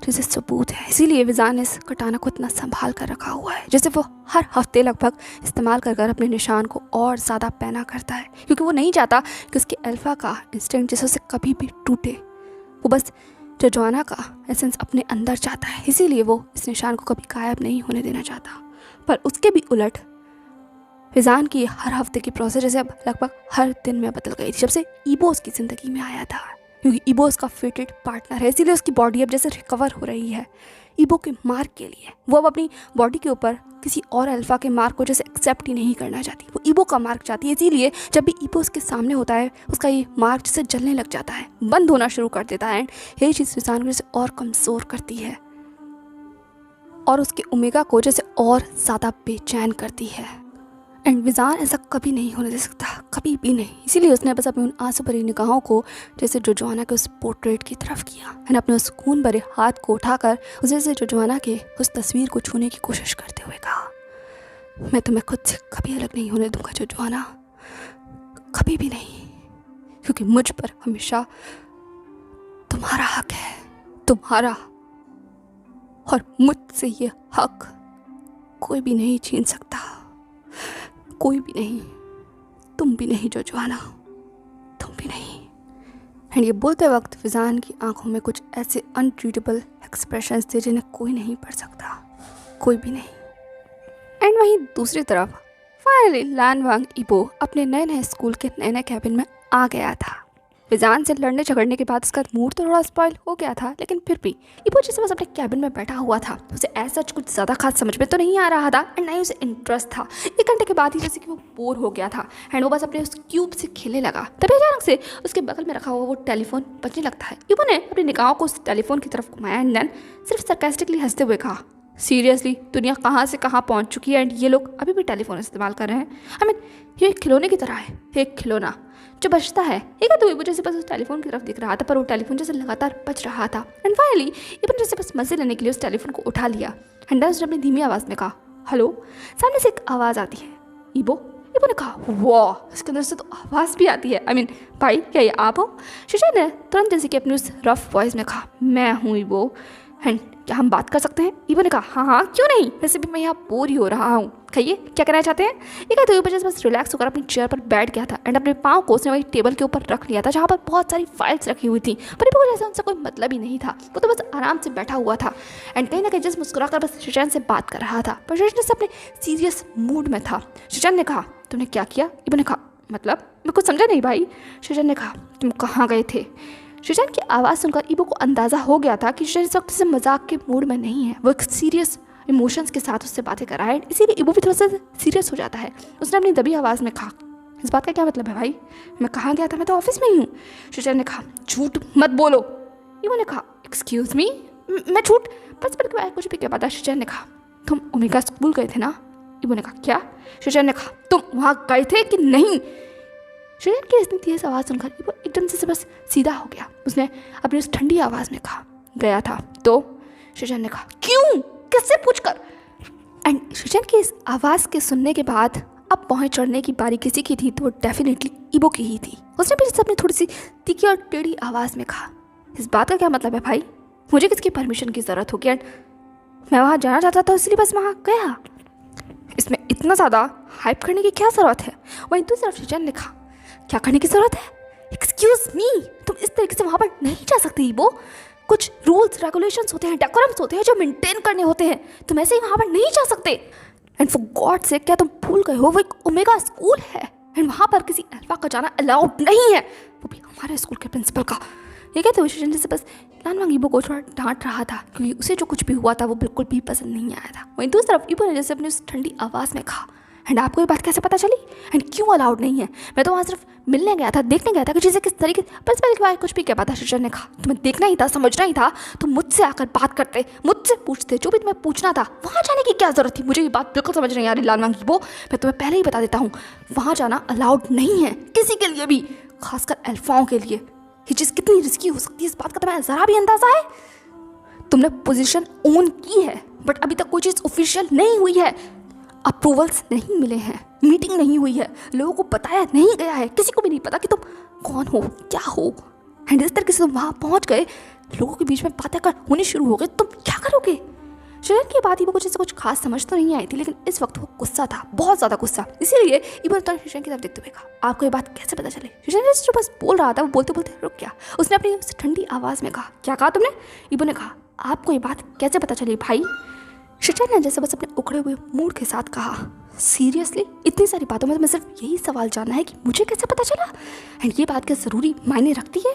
जैसे सबूत है, इसीलिए विजान ने इस कटाना को इतना संभाल कर रखा हुआ है, जैसे वो हर हफ्ते लगभग इस्तेमाल कर अपने निशान को और ज़्यादा पैना करता है, क्योंकि वो नहीं चाहता कि उसके अल्फा का इंस्टिंक्ट जैसे उसे कभी भी टूटे। वो बस जोजोआना का एसेंस अपने अंदर चाहता है, इसीलिए वो इस निशान को कभी गायब नहीं होने देना चाहता। पर उसके भी उलट फिजान की हर हफ्ते की प्रोसेस जैसे अब लगभग हर दिन में बदल गई थी जब से ईबो उसकी ज़िंदगी में आया था, क्योंकि ईबो उसका फिटेड पार्टनर है, इसीलिए उसकी बॉडी अब जैसे रिकवर हो रही है ईबो के मार्क के लिए। वो अब अपनी बॉडी के ऊपर किसी और अल्फा के मार्क को जैसे एक्सेप्ट ही नहीं करना चाहती, वो ईबो का मार्क चाहती है। इसीलिए जब भी ईबो उसके सामने होता है उसका ये मार्क जैसे जलने लग जाता है, बंद होना शुरू कर देता है, एंड यही चीज़ फिजान को जैसे और कमज़ोर करती है और उसके ओमेगा को जैसे और ज़्यादा बेचैन करती है। एंड विजान ऐसा कभी नहीं होने दे सकता, कभी भी नहीं। इसीलिए उसने बस अपनी उन आंसू भरी निगाहों को जैसे जोजोआना के उस पोर्ट्रेट की तरफ किया, एंड अपने उस खून भरे हाथ को उठाकर उसे जैसे जोजोआना के उस तस्वीर को छूने की कोशिश करते हुए कहा, मैं तुम्हें खुद से कभी अलग नहीं होने दूंगा जोजोआना, कभी भी नहीं, क्योंकि मुझ पर हमेशा तुम्हारा हक है, तुम्हारा, और मुझसे ये हक कोई भी नहीं छीन सकता, कोई भी नहीं, तुम भी नहीं जोजोआना, तुम भी नहीं। एंड ये बोलते वक्त फिजान की आंखों में कुछ ऐसे अनट्रीटेबल एक्सप्रेशंस थे जिन्हें कोई नहीं पढ़ सकता, कोई भी नहीं। एंड वहीं दूसरी तरफ फाइनली लान वांग ईबो अपने नए नए स्कूल के नए नए कैबिन में आ गया था। फिजान से लड़ने झगड़ने के बाद उसका मूड तो थोड़ा स्पॉइल हो गया था, लेकिन फिर भी ईबो जैसे बस अपने कैबिन में बैठा हुआ था, उसे ऐसा कुछ ज़्यादा खास समझ में तो नहीं आ रहा था, एंड ना ही उसे इंटरेस्ट था। 1 घंटे के बाद ही जैसे कि वो बोर हो गया था, एंड वो बस अपने उस क्यूब से खेलने लगा। तभी अचानक से उसके बगल में रखा हुआ वो टेलीफोन बजने लगता है। ईबो ने अपनी निगाहों को उस टेलीफोन की तरफ घुमाया, एंड देन सिर्फ सरकास्टिकली हंसते हुए कहा, सीरियसली दुनिया कहाँ से कहाँ पहुँच चुकी है, एंड ये लोग अभी भी टेलीफोन इस्तेमाल कर रहे हैं। आई मीन ये एक खिलौने की तरह है, एक खिलौना जो बजता है। एक है तो ईबो जैसे बस उस टेलीफोन की तरफ दिख रहा था, पर वो टेलीफोन जैसे लगातार बज रहा था। एंड फाइनली ईबो जैसे बस मजे लेने के लिए उस टेलीफोन को उठा लिया, एंड उसने अपनी धीमी आवाज़ में कहा, हेलो। सामने से एक आवाज़ आती है, ईबो ने कहा, वाह, इसके अंदर से तो आवाज़ भी आती है। आई मीन भाई क्या ये आप हो? शिशान ने तुरंत जैसे कि अपनी उस रफ वॉइस में कहा, मैं हूँ ईबो, एंड क्या हम बात कर सकते हैं? ईबो ने कहा, हाँ हाँ क्यों नहीं, वैसे भी मैं यहाँ बोर ही हो रहा हूँ, कहिए क्या करना चाहते हैं? ये कहते हुए बस रिलैक्स होकर अपनी चेयर पर बैठ गया था, एंड अपने पाँव को उसने वही टेबल के ऊपर रख लिया था जहाँ पर बहुत सारी फाइल्स रखी हुई थी, पर ईबो को जैसे उनसे कोई मतलब ही नहीं था। वो तो बस आराम से बैठा हुआ था, एंड कहीं ना कहीं जस्ट मुस्कुराकर बस शिशान से बात कर रहा था, पर शिशान से अपने सीरियस मूड में था। शिशान ने कहा, तुमने क्या किया? ईबो ने कहा, मतलब मैं कुछ समझा नहीं भाई। शिशान ने कहा, तुम कहाँ गए थे? शिशान की आवाज़ सुनकर ईबो को अंदाज़ा हो गया था कि शिशान इस वक्त से मजाक के मूड में नहीं है, वो एक सीरियस इमोशंस के साथ उससे बातें कर रहा है, इसीलिए ईबो भी थोड़ा सा सीरियस हो जाता है। उसने अपनी दबी आवाज़ में कहा, इस बात का क्या मतलब है भाई? मैं कहाँ गया था? मैं तो ऑफिस में ही हूँ। शिशान ने कहा, झूठ मत बोलो। ईबो ने कहा, एक्सक्यूज़ मी, मैं झूठ बस पर के कुछ भी क्या पता। शिशान ने कहा, तुम ओमेगा स्कूल गए थे ना? ईबो ने कहा, क्या? शिशान ने कहा, तुम वहाँ गए थे कि नहीं? शिशान की इतनी तेज आवाज़ सुनकर ईबो एकदम से बस सीधा हो गया। उसने अपनी उस ठंडी आवाज़ में कहा, गया था तो? शिशान ने कहा, क्यों, किससे पूछकर? एंड शिशान की इस आवाज़ के सुनने के बाद अब पहुँच चढ़ने की बारी किसी की थी तो वो डेफिनेटली ईबो की ही थी। उसने भी अपनी थोड़ी सी तीखी और टेढ़ी आवाज़ में कहा, इस बात का क्या मतलब है भाई? मुझे किसकी परमिशन की ज़रूरत होगी? एंड मैं वहाँ जाना चाहता था इसलिए बस वहाँ गया, इसमें इतना ज़्यादा हाइप करने की क्या ज़रूरत है? वहीं दूसरी तरफ शिशान ने कहा, क्या करने की ज़रूरत है? एक्सक्यूज़ मी, तुम इस तरीके से वहाँ पर नहीं जा सकती ईबो, कुछ रूल्स रेगुलेशंस होते हैं, डेकोरम्स होते हैं जो मेंटेन करने होते हैं, तुम ऐसे ही वहाँ पर नहीं जा सकते। एंड फॉर गॉड से क्या तुम भूल गए हो वो एक ओमेगा स्कूल है, एंड वहाँ पर किसी अल्फा का जाना अलाउड नहीं है, वो भी हमारे स्कूल के प्रिंसिपल का। ये कहते हुए शिशान जैसे बस लान वांग ईबो को थोड़ा डांट रहा था, क्योंकि उसे जो कुछ भी हुआ था वो बिल्कुल भी पसंद नहीं आया था। वहीं दूसरी तरफ ईबो ने जैसे अपनी उस ठंडी आवाज़ में कहा, एंड आपको ये बात कैसे पता चली? एंड क्यों अलाउड नहीं है? मैं तो वहाँ सिर्फ मिलने गया था, देखने गया था कि चीज़ें किस तरीके। प्रिंसिपल के बारे कुछ भी क्या पता। शिशान ने कहा, तुम्हें देखना ही था, समझना ही था, तुम मुझसे आकर बात करते, मुझसे पूछते, जो भी तुम्हें पूछना था। वहाँ जाने की क्या ज़रूरत थी? मुझे ये बात बिल्कुल समझ नहीं आ रही लान वांग ईबो, मैं तुम्हें पहले ही बता देता हूँ, वहाँ जाना अलाउड नहीं है किसी के लिए भी, खासकर अल्फाओं के लिए। ये चीज़ कितनी रिस्की हो सकती है इस बात का तुम्हें ज़रा भी अंदाज़ा है? तुमने पोजीशन ओन की है, बट अभी तक कोई चीज़ ऑफिशियल नहीं हुई है, अप्रूवल्स नहीं मिले हैं, मीटिंग नहीं हुई है, लोगों को बताया नहीं गया है, किसी को भी नहीं पता कि तुम कौन हो, क्या हो। एंड इस तरीके से तुम वहाँ पहुँच गए, लोगों के बीच में बातें होनी शुरू हो गई, तुम क्या करोगे? शिजान की बात ईबो को जैसे कुछ खास समझ तो नहीं आई थी, लेकिन इस वक्त वो गुस्सा था, बहुत ज़्यादा गुस्सा। इसीलिए ईबो ने तुरंत शिजान की तरफ देखते हुए कहा, आपको ये बात कैसे पता चली? शिजान ने जो बस बोल रहा था वो बोलते बोलते रुक गया। उसने अपनी उस ठंडी आवाज़ में कहा, क्या कहा तुमने? ईबो ने कहा, आपको ये बात कैसे पता चली भाई? शिजान ने जैसे बस अपने उखड़े हुए मूड के साथ कहा, सीरियसली इतनी सारी बातों में तो मैं सिर्फ यही सवाल जानना है कि मुझे कैसे पता चला, एंड ये बात क्या ज़रूरी मायने रखती है?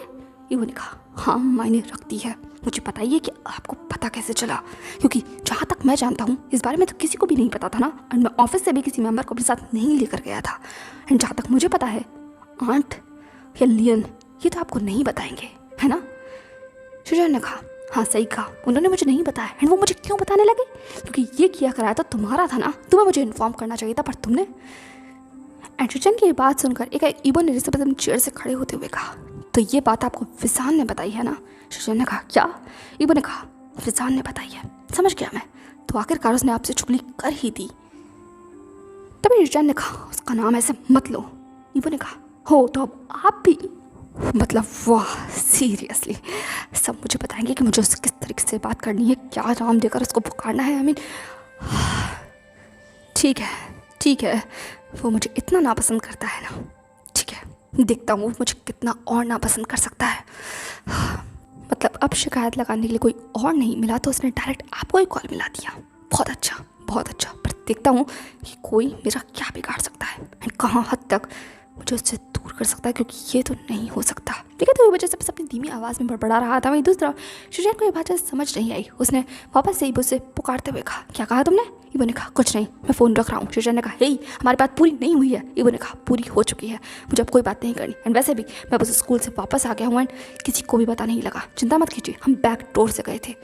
ईबो ने कहा, हाँ मायने रखती है। मुझे बताइए कि आपको पता कैसे चला, क्योंकि जहाँ तक मैं जानता हूँ इस बारे में तो किसी को भी नहीं पता था ना, एंड मैं ऑफिस से भी किसी मेंबर को अपने साथ नहीं लेकर गया था। एंड जहाँ तक मुझे पता है आंट या लियन ये तो आपको नहीं बताएंगे, है ना? शिजान ने कहा, हाँ सही कहा, उन्होंने मुझे नहीं बताया। एंड वो मुझे क्यों बताने लगे? क्योंकि ये किया कराया तो तुम्हारा था ना, तुम्हें मुझे इन्फॉर्म करना चाहिए था, पर तुमने। एंड शिजान की ये बात सुनकर एक ईबो ने जैसे अपनी चेयर से खड़े होते हुए कहा, तो ये बात आपको विजान ने बताई है ना? शिजान ने कहा, क्या? ईबो ने कहा, विजान ने बताई है। समझ गया मैं, तो आखिरकार उसने आपसे चुगली कर ही दी। तभी शिजान ने कहा, उसका नाम ऐसे मत लो। ईबो ने कहा, हो तो अब आप भी? मतलब वाह, सीरियसली सब मुझे बताएंगे कि मुझे उससे किस तरीके से बात करनी है, क्या नाम देकर उसको पुकारना है? आई मीन ठीक है, वो मुझे इतना नापसंद करता है ना, ठीक है, देखता हूँ मुझे कितना और नापसंद कर सकता है। मतलब अब शिकायत लगाने के लिए कोई और नहीं मिला तो उसने डायरेक्ट आपको ही कॉल मिला दिया। बहुत अच्छा, पर देखता हूँ कि कोई मेरा क्या बिगाड़ सकता है एंड कहाँ हद तक मुझे उससे दूर कर सकता है, क्योंकि ये तो नहीं हो सकता। ठीक है, तो ये वजह से बस अपनी धीमी आवाज़ में बड़बड़ा रहा था। वहीं दूसरा शिजान को ये बात समझ नहीं आई। उसने वापस से ईबो से पुकारते हुए कहा, क्या कहा तुमने? ईबो ने कहा, कुछ नहीं, मैं फ़ोन रख रहा हूँ। शिजान ने कहा, हे हमारी बात पूरी नहीं हुई है। ईबो ने कहा, पूरी हो चुकी है, मुझे अब कोई बात नहीं करनी। एंड वैसे भी मैं बस स्कूल से वापस आ गया हूँ एंड किसी को भी पता नहीं लगा, चिंता मत कीजिए, हम बैक डोर से गए थे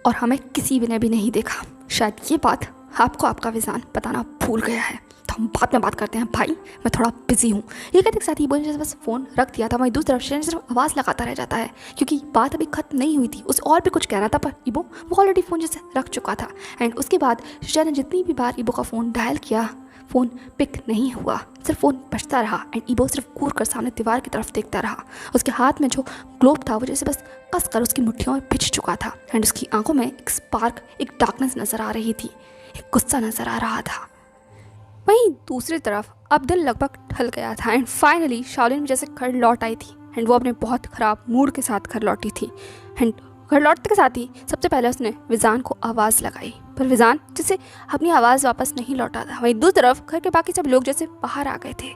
और हमें किसी ने भी नहीं देखा। शायद ये बात आपको आपका विजान बताना भूल गया है, तो हम बाद में बात करते हैं भाई, मैं थोड़ा बिजी हूँ। ये कहते साथ ही बोले बस फ़ोन रख दिया था। वहीं दूसरी तरफ शिजान सिर्फ आवाज़ लगाता रह जाता है, क्योंकि बात अभी खत्म नहीं हुई थी। उसे और भी कुछ कहना था, पर ईबो वो ऑलरेडी फ़ोन जैसे रख चुका था। एंड उसके बाद शिजान ने जितनी भी बार ईबो का फ़ोन डायल किया, फ़ोन पिक नहीं हुआ, सिर्फ फ़ोन बजता रहा। एंड ईबो सिर्फ घूर कर सामने दीवार की तरफ देखता रहा। उसके हाथ में जो ग्लोब था वो जैसे बस कस कर उसकी मुट्ठियों में भिज चुका था। एंड उसकी आंखों में एक स्पार्क, एक डार्कनेस नज़र आ रही थी, एक गुस्सा नज़र आ रहा था। वहीं दूसरी तरफ अब दिन लगभग ढल गया था एंड फाइनली शाओलिन जैसे घर लौट आई थी। एंड वो अपने बहुत ख़राब मूड के साथ घर लौटी थी। एंड घर लौटते के साथ ही सबसे पहले उसने विजान को आवाज़ लगाई, पर विजान जैसे अपनी आवाज़ वापस नहीं लौटा था। वहीं दूसरी तरफ घर के बाकी सब लोग जैसे बाहर आ गए थे,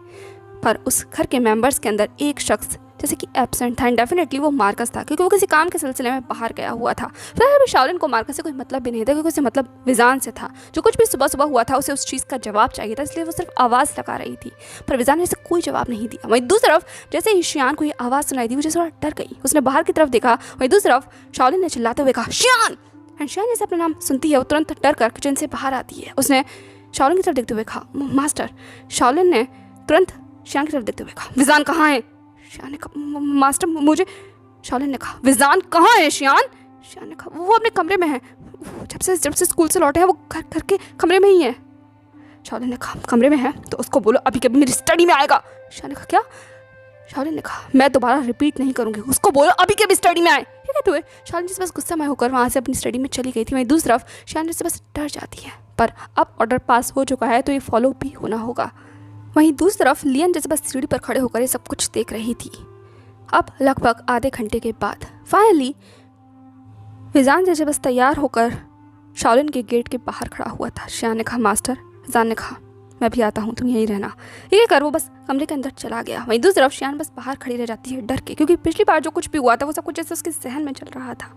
पर उस घर के मेंबर्स के अंदर एक शख्स जैसे कि एब्सेंट था। एंड डेफिनेटली वो मार्कस था, क्योंकि वो किसी काम के सिलसिले में बाहर गया हुआ था। फिर अभी शाओलिन को मार्कस से कोई मतलब भी नहीं था, क्योंकि उसे मतलब विजान से था। जो कुछ भी सुबह सुबह हुआ था उसे उस चीज़ का जवाब चाहिए था, इसलिए वो सिर्फ आवाज़ लगा रही थी, पर विजान ने इसे कोई जवाब नहीं दिया। वहीं दूसरी तरफ जैसे ही शियान को ये आवाज़ सुनाई दी, वो जैसे थोड़ा डर गई। उसने बाहर की तरफ देखा। वहीं दूसरी तरफ शाओलिन ने चिल्लाते हुए कहा, शियान! एंड शियान जैसे अपना नाम सुनती है वो तुरंत डर कर किचन से बाहर आती है। उसने शाओलिन की तरफ देखते हुए कहा, मास्टर। शाओलिन ने तुरंत शियान की तरफ देखते हुए कहा, विजान कहाँ है? शियान ने कहा, मास्टर मुझे। शाओलिन ने कहा, विजान कहाँ है शियान? शियान ने कहा, वो अपने कमरे में है, जब से स्कूल से लौटे हैं वो घर के कमरे में ही है। शाओलिन ने कहा, कमरे में है तो उसको बोलो अभी कभी मेरी स्टडी में आएगा। शियान ने कहा, क्या? शाओलिन ने कहा, मैं दोबारा रिपीट नहीं करूँगी, उसको बोलो अभी कभी स्टडी में आए। ठीक है, तो शाओलिन जैसे बस गुस्सा में होकर वहाँ से अपनी स्टडी में चली गई थी। वहीं दूसरी तरफ शियान जैसे बस डर जाती है, पर अब ऑर्डर पास हो चुका है तो ये फॉलो भी होना होगा। वहीं दूसरी तरफ लियन जैसे बस सीढ़ी पर खड़े होकर ये सब कुछ देख रही थी। अब लगभग आधे घंटे के बाद फाइनली विजान जैसे बस तैयार होकर शाओलिन के गेट के बाहर खड़ा हुआ था। शियान ने कहा, मास्टर। विजान ने कहा, मैं भी आता हूँ, तुम यहीं रहना। ये कर वो बस कमरे के अंदर चला गया। वहीं दूसरी तरफ शियान बस बाहर खड़ी रह जाती है डर के, क्योंकि पिछली बार जो कुछ भी हुआ था वो सब कुछ जैसे उसके जहन में चल रहा था,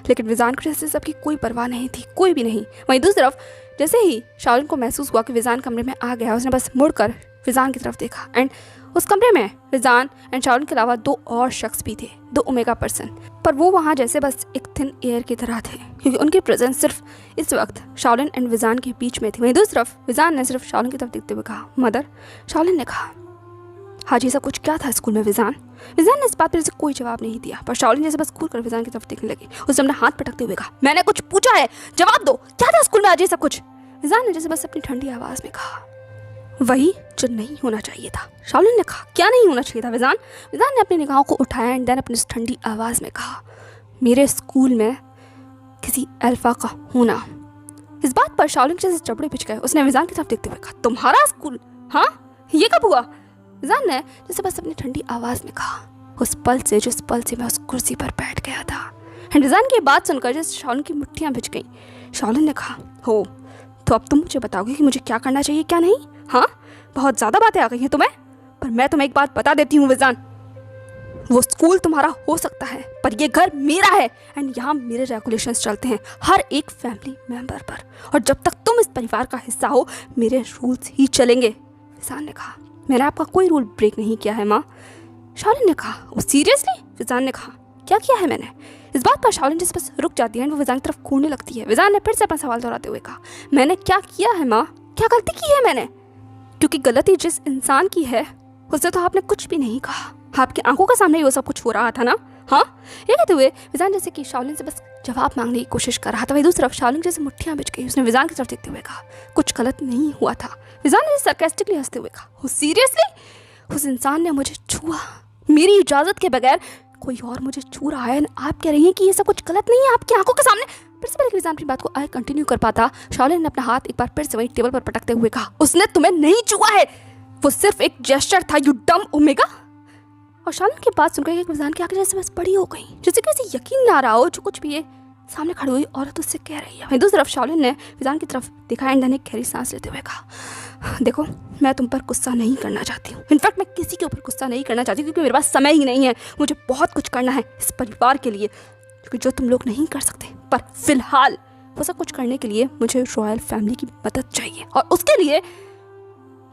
लेकिन विजान को जैसे सबकी कोई परवाह नहीं थी, कोई भी नहीं। वहीं दूसरी तरफ जैसे ही शाओलिन को महसूस हुआ कि विजान कमरे में आ गया, उसने बस मुड़कर विजान की तरफ देखा। एंड उस कमरे में विजान एंड शाओलिन के अलावा 2 और शख्स भी थे, 2 ओमेगा पर्सन, पर वो वहाँ जैसे बस एक थिन एयर की तरह थे, क्योंकि उनकी प्रेजेंस सिर्फ इस वक्त शाओलिन एंड विजान के बीच में थी। वहीं दूसरी तरफ विजान ने सिर्फ शाओलिन की तरफ देखते हुए कहा, मदर। शाओलिन ने कहा, हाजी सब कुछ क्या था स्कूल में विजान? विजान ने इस बात पर जैसे कोई जवाब नहीं दिया, पर शाओलिन जैसे बस घूर कर विजान की तरफ देखने लगी। उसने अपना हाथ पटकते हुए कहा, मैंने कुछ पूछा है, जवाब दो, क्या था स्कूल में आज ये सब कुछ? विजान ने जैसे बस अपनी ठंडी आवाज़ में कहा, वही जो नहीं होना चाहिए था। शाओलिन ने कहा, क्या नहीं होना चाहिए था विजान? विजान ने अपनी निगाहों को उठाया एंड देन अपनी ठंडी आवाज़ में कहा, मेरे स्कूल में किसी अल्फा का होना इस बात पर शाओलिन जैसे चपड़े पिच गए। उसने विजान की तरफ देखते हुए कहा, तुम्हारा स्कूल? हाँ, ये कब हुआ? विजान ने जैसे बस अपनी ठंडी आवाज में कहा, उस पल से जिस पल से मैं उस कुर्सी पर बैठ गया था। विजान की बात सुनकर जैसे शाओलिन की मुट्ठियां भिज गईं। शाओलिन ने कहा, हो तो अब तुम मुझे बताओगे कि मुझे क्या करना चाहिए क्या नहीं? हाँ, बहुत ज़्यादा बातें आ गई हैं तुम्हें, पर मैं तुम्हें एक बात बता देती हूँ विजान, वो स्कूल तुम्हारा हो सकता है पर ये घर मेरा है एंड यहाँ मेरे रेगुलेशंस चलते हैं हर एक फैमिली मेंबर पर, और जब तक तुम इस परिवार का हिस्सा हो मेरे रूल्स ही चलेंगे। विजान ने कहा, मैंने आपका कोई रूल ब्रेक नहीं किया है माँ। शाओलिन ने कहा, वो सीरियसली? विजान ने कहा, क्या किया है मैंने? इस बात पर शाओलिन जैसे बस रुक जाती है, वो विजान की तरफ घूरने लगती है। विजान ने फिर से अपना सवाल दोहराते हुए कहा, मैंने क्या किया है माँ? क्या गलती की है मैंने? क्योंकि गलती जिस इंसान की है उससे तो आपने कुछ भी नहीं कहा, आपकी आंखों के सामने ही वो सब कुछ हो रहा था ना। हाँ, ये कहते हुए विजान जैसे कि शाओलिन से बस जवाब मांगने की कोशिश कर रहा था, वही दूसरी तरफ शाओलिन जैसे मुट्ठियां बिछ गई। उसने विजान की तरफ देखते हुए कहा, कुछ गलत नहीं हुआ था। विजान ने सरकास्टिकली हंसते हुए कहा, हो सीरियसली? उस इंसान ने मुझे छुआ, मेरी इजाजत के बगैर कोई और मुझे छू रहा है, आप कह रही हैं कि ये सब कुछ गलत नहीं है आपकी आंखों के सामने? फिर से पहले कि विजान अपनी बात को आगे कंटिन्यू कर पाता, शाओलिन ने अपना हाथ एक बार फिर से वही टेबल पर पटकते हुए कहा, उसने तुम्हें नहीं छुआ है, वो सिर्फ एक जेस्चर था, यू डम ओमेगा। और शाओलिन की बात सुनकर विजान की आंखें जैसे बस बड़ी हो गई, जैसे कि उसे यकीन ना रहा हो जो कुछ भी ये सामने खड़ी हुई औरत उससे कह रही है। दूसरी तरफ शाओलिन ने विजान की तरफ देखा एंड एक गहरी सांस लेते हुए कहा, देखो मैं तुम पर गुस्सा नहीं करना चाहती हूँ, इनफैक्ट मैं किसी के ऊपर गुस्सा नहीं करना चाहती क्योंकि मेरे पास समय ही नहीं है, मुझे बहुत कुछ करना है इस परिवार के लिए, क्योंकि जो तुम लोग नहीं कर सकते, पर फिलहाल वो सब कुछ करने के लिए मुझे रॉयल फैमिली की मदद चाहिए, और उसके लिए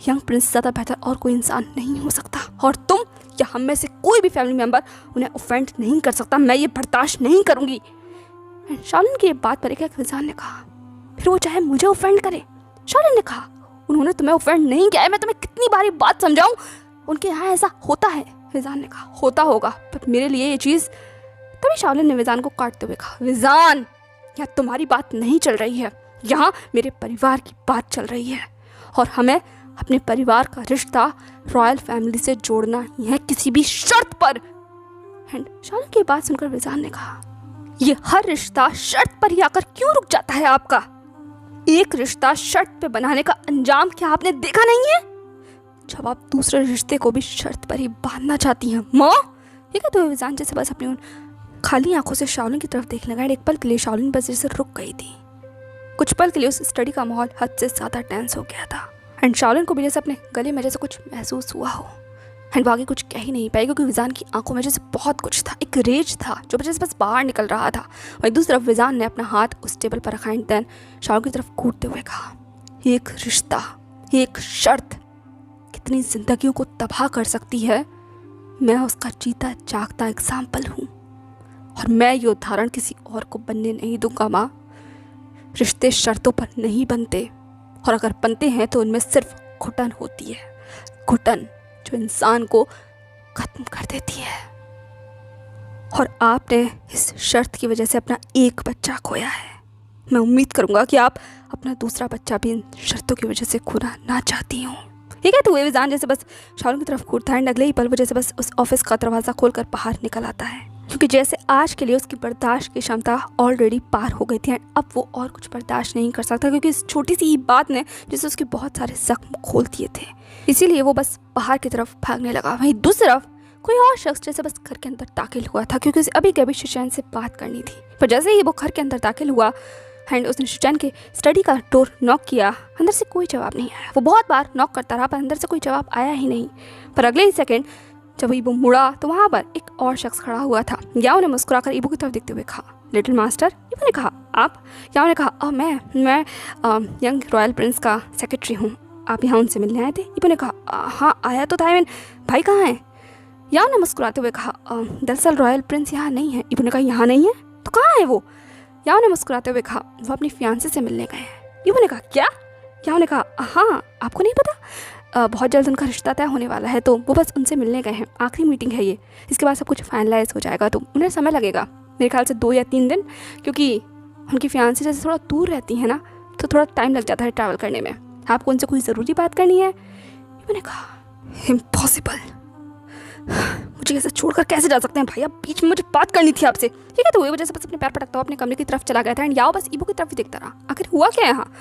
यंग प्रिंस से ज़्यादा बेहतर और कोई इंसान नहीं हो सकता, और तुम या हम में से कोई भी फैमिली मेंबर उन्हें ऑफेंड नहीं कर सकता, मैं ये बर्दाश्त नहीं करूँगी। शाओलिन की बात पर एक विजान ने कहा, फिर वो चाहे मुझे ऑफेंड करे। शाओलिन ने कहा, उन्होंने तुम्हें ऑफेंड नहीं किया है, मैं तुम्हें कितनी बारी बात समझाऊं, उनके यहाँ ऐसा होता है। विजान ने कहा, होता होगा पर मेरे लिए ये चीज़। तभी शाओलिन ने विजान को काटते हुए कहा, विजान यहाँ तुम्हारी बात नहीं चल रही है, यहाँ मेरे परिवार की बात चल रही है, और हमें अपने परिवार का रिश्ता रॉयल फैमिली से जोड़ना ही है किसी भी शर्त पर। शाओलिन की बात सुनकर विजान ने कहा, ये हर रिश्ता शर्त पर ही आकर क्यों रुक जाता है आपका? एक रिश्ता शर्त पे बनाने का अंजाम क्या आपने देखा नहीं है? जब आप दूसरे रिश्ते को भी शर्त पर ही बांधना चाहती हैं माँ। ये कहते हुए विजान जैसे बस अपनी उन खाली आंखों से शाओलिन की तरफ देखने लगा। एक पल के लिए शाओलिन बस जैसे रुक गई थी। कुछ पल के लिए उस स्टडी का माहौल हद से ज़्यादा टेंस हो गया था एंड शाओलिन को भी जैसे अपने गले में जैसे कुछ महसूस हुआ हो, एंड वो आगे कुछ कह ही नहीं पाई क्योंकि विजान की आंखों में जैसे बहुत कुछ था, एक रेज था जो जैसे बस बाहर निकल रहा था। वहीं दूसरी तरफ विजान ने अपना हाथ उस टेबल पर रखा एंड देन शाओलिन की तरफ घूरते हुए कहा, एक रिश्ता, एक शर्त कितनी जिंदगियों को तबाह कर सकती है, मैं उसका जीता जागता एग्जाम्पल हूँ, और मैं ये उदाहरण किसी और को बनने नहीं दूंगा माँ। रिश्ते शर्तों पर नहीं बनते, और अगर बनते हैं तो उनमें सिर्फ घुटन होती है, घुटन जो इंसान को खत्म कर देती है। और आपने इस शर्त की वजह से अपना एक बच्चा खोया है। मैं उम्मीद करूंगा कि आप अपना दूसरा बच्चा भी इन शर्तों की वजह से खोना ना चाहती हूँ। ये कहते हुए विजान जैसे बस शाओलिन की तरफ घूरता है, अगले ही पल वो जैसे बस उस ऑफिस का दरवाज़ा खोलकर बाहर निकल आता है, क्योंकि जैसे आज के लिए उसकी बर्दाश्त की क्षमता ऑलरेडी पार हो गई थी एंड अब वो और कुछ बर्दाश्त नहीं कर सकता, क्योंकि इस छोटी सी बात ने जैसे उसके बहुत सारे जख्म खोल दिए थे। इसीलिए वो बस बाहर की तरफ भागने लगा। वहीं दूसरी तरफ कोई और शख्स जैसे बस घर के अंदर दाखिल हुआ था, क्योंकि उसे अभी कभी शिशैन से बात करनी थी। पर जैसे ही वो घर के अंदर दाखिल हुआ एंड उसने शिशैन के स्टडी का डोर नॉक किया, अंदर से कोई जवाब नहीं आया। वो बहुत बार नॉक करता रहा पर अंदर से कोई जवाब आया ही नहीं। पर अगले ही सेकेंड जब ईबू मुड़ा तो वहाँ पर एक और शख्स खड़ा हुआ था। याओ ने मुस्कुराकर ईबू की तरफ देखते हुए कहा, लिटिल मास्टर। ईबू ने कहा, आप? याओ ने कहा, मैं यंग रॉयल प्रिंस का सेक्रेटरी हूँ, आप यहाँ उनसे मिलने आए थे? ईबू ने कहा, हाँ आया तो था, भाई कहाँ हैं? याओ ने मुस्कुराते हुए कहा, दरअसल रॉयल प्रिंस यहाँ नहीं है। ईबू ने कहा, यहाँ नहीं है तो कहाँ है वो? याओ ने मुस्कुराते हुए कहा, वो अपनी फियांसे से मिलने गए हैं। ईबू ने कहा, क्या? याओ ने कहा, हाँ आपको नहीं पता, बहुत जल्द उनका रिश्ता तय होने वाला है तो वो बस उनसे मिलने गए हैं, आखिरी मीटिंग है ये, इसके बाद सब कुछ फाइनलाइज हो जाएगा, तो उन्हें समय लगेगा मेरे ख्याल से 2 या 3 दिन, क्योंकि उनकी फियांसी जैसे थोड़ा दूर रहती है ना, तो थोड़ा टाइम लग जाता है ट्रैवल करने में। आपको उनसे कोई ज़रूरी बात करनी है? मैंने कहा, इम्पॉसिबल, मुझे कैसे छोड़कर कैसे जा सकते हैं भाई, अब बीच में मुझे बात करनी थी आपसे। ठीक है, तो वही वजह से बस अपने पैर पटकता हुआ अपने कमरे की तरफ चला गया था एंड याओ बस ईबो की तरफ ही देखता रहा, आखिर हुआ क्या है यहाँ।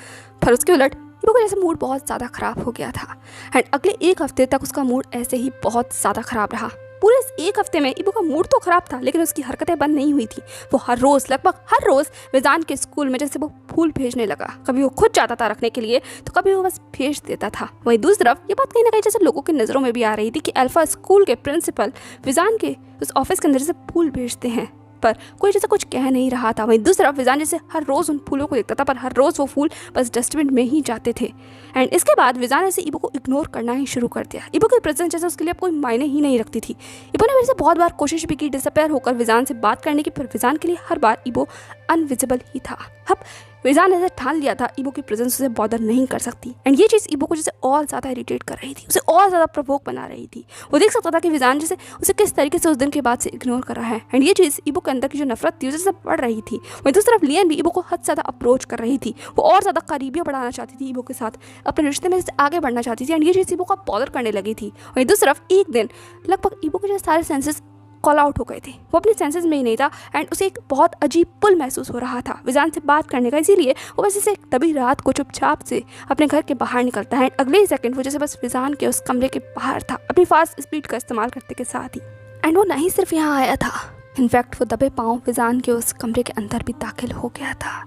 पर उसके उलट ईबो का जैसे मूड बहुत ज़्यादा ख़राब हो गया था एंड अगले 1 हफ्ते तक उसका मूड ऐसे ही बहुत ज़्यादा ख़राब रहा। पूरे इस 1 हफ्ते में ईबो का मूड तो ख़राब था, लेकिन उसकी हरकतें बंद नहीं हुई थी। वो हर रोज़, लगभग हर रोज़ विजान के स्कूल में जैसे वो फूल भेजने लगा। कभी वो खुद जाता था रखने के लिए, तो कभी वो बस भेज देता था। वहीं दूसरी तरफ ये बात कहीं ना कहीं जैसे लोगों की नज़रों में भी आ रही थी कि अल्फा स्कूल के प्रिंसिपल विजान के उस ऑफिस के अंदर जैसे फूल भेजते हैं, पर कोई जैसे कुछ कह नहीं रहा था। वहीं दूसरी तरफ विजान जैसे हर रोज़ उन फूलों को देखता था, पर हर रोज़ वो फूल बस डस्टबिन में ही जाते थे। एंड इसके बाद विजान ऐसे ईबो को इग्नोर करना ही शुरू कर दिया। ईबो की प्रेजेंस जैसे उसके लिए अब कोई मायने ही नहीं रखती थी। ईबो ने वैसे बहुत बार कोशिश भी की डिसअपेयर होकर विजान से बात करने की, पर विजान के लिए हर बार ईबो अनविजिबल ही था। अब विजान ने ऐसे ठान लिया था ईबो की प्रेजेंस उसे बॉदर नहीं कर सकती एंड ये चीज़ ईबो को जैसे और ज़्यादा इरिटेट कर रही थी, उसे और ज़्यादा प्रवोक बना रही थी। वो देख सकता था कि विजान जैसे उसे किस तरीके से उस दिन के बाद से इग्नोर कर रहा है एंड ये चीज़ ईबो के अंदर की जो नफरत थी उसे जैसे बढ़ रही थी। वहीं दूसरी तरफ लियन भी ईबो को हद से ज़्यादा अप्रोच कर रही थी। वो और ज़्यादा करीबियाँ बढ़ाना चाहती थी ईबो के साथ, अपने रिश्ते में जैसे आगे बढ़ना चाहती थी एंड ये चीज़ ईबो को बॉदर करने लगी थी। वहीं दूसरी तरफ एक दिन लगभग ईबो के जो सारे सेंसेस कॉल आउट हो गए थे, वो अपने सेंसेस में ही नहीं था एंड उसे एक बहुत अजीब पुल महसूस हो रहा था विजान से बात करने का। इसीलिए वो वैसे से तभी रात को चुपचाप से अपने घर के बाहर निकलता है एंड अगले ही सेकंड वो जैसे बस विजान के उस कमरे के बाहर था, अपनी फास्ट स्पीड का इस्तेमाल करते के साथ ही। एंड वो नहीं सिर्फ यहाँ आया था, इनफैक्ट वो दबे पाँव विजान के उस कमरे के अंदर भी दाखिल हो गया था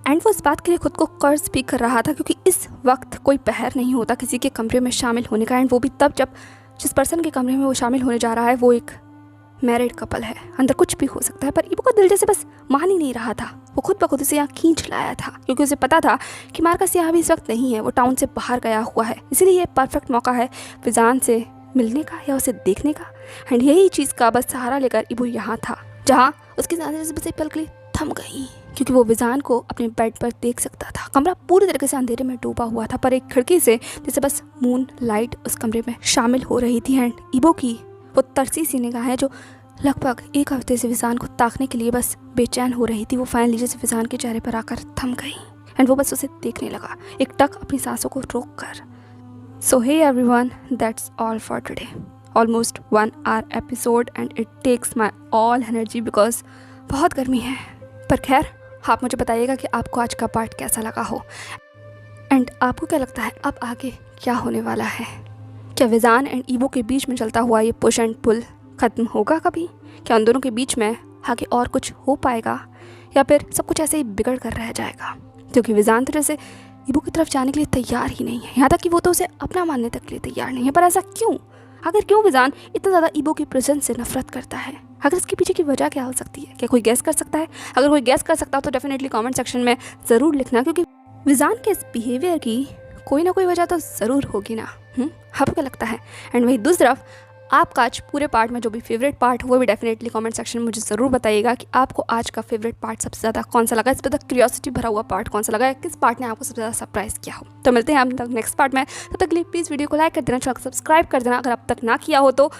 एंड वो इस बात के लिए खुद को कर्ज भी कर रहा था क्योंकि इस वक्त कोई पहर नहीं होता किसी के कमरे में शामिल होने का एंड वो भी तब जब जिस पर्सन के कमरे में वो शामिल होने जा रहा है वो एक मैरिड कपल है। अंदर कुछ भी हो सकता है, पर ईबो का दिल जैसे बस मान ही नहीं रहा था। वो खुद ब खुद उसे यहाँ खींच लाया था क्योंकि उसे पता था कि मार्कस यहाँ भी इस वक्त नहीं है, वो टाउन से बाहर गया हुआ है। इसीलिए ये परफेक्ट मौका है विजान से मिलने का या उसे देखने का एंड यही चीज़ का बस सहारा लेकर ईबो यहाँ था, जहाँ उसकी ज़्यादा जैसे बस एक पल के लिए थम गई क्योंकि वो विजान को अपने बेड पर देख सकता था। कमरा पूरी तरीके से अंधेरे में डूबा हुआ था, पर एक खिड़की से जैसे बस मून लाइट उस कमरे में शामिल हो रही थी एंड ईबो की वो तरसी सी निगाहें जो लगभग 1 हफ्ते से विजान को ताकने के लिए बस बेचैन हो रही थी, वो फाइनली जैसे विजान के चेहरे पर आकर थम गई एंड वो बस उसे देखने लगा, एक टक अपनी सांसों को रोक कर। So hey everyone, that's all for today. Almost 1 hour episode and it takes my all energy because बहुत गर्मी है। पर खैर, आप मुझे बताइएगा कि आपको आज का पार्ट कैसा लगा हो एंड आपको क्या लगता है अब आगे क्या होने वाला है। क्या विजान एंड ईबो के बीच में चलता हुआ ये पुश एंड पुल ख़त्म होगा कभी? क्या उन दोनों के बीच में आगे और कुछ हो पाएगा या फिर सब कुछ ऐसे ही बिगड़ कर रह जाएगा? क्योंकि विजान तो जैसे ईबो की तरफ जाने के लिए तैयार ही नहीं है, यहाँ तक कि वो तो उसे अपना मानने तक के लिए तैयार नहीं है। पर ऐसा क्यों? आखिर क्यों विजान इतना ज़्यादा ईबो की प्रेजेंस से नफरत करता है? अगर इसके पीछे की वजह क्या हो सकती है? क्या कोई गैस कर सकता है? अगर कोई गैस कर सकता हो तो डेफिनेटली कमेंट सेक्शन में ज़रूर लिखना, क्योंकि विजान के इस बिहेवियर की कोई ना कोई वजह तो ज़रूर होगी ना। आपको क्या लगता है? एंड वही दूसरी तरफ आपका आज पूरे पार्ट में जो भी फेवरेट पार्ट वो भी डेफिनेटली कमेंट सेक्शन में मुझे ज़रूर बताइएगा कि आपको आज का फेवरेट पार्ट सबसे ज़्यादा कौन सा लगा, इससे ज़्यादा क्यूरियोसिटी भरा हुआ पार्ट कौन सा लगा, किस पार्ट ने आपको सबसे ज़्यादा सरप्राइज़ किया हो। तो मिलते हैं आप नेक्स्ट पार्ट में, तब तक के लिए प्लीज़ वीडियो को लाइक कर देना, चैनल को सब्सक्राइब कर देना अगर अब तक ना किया हो तो,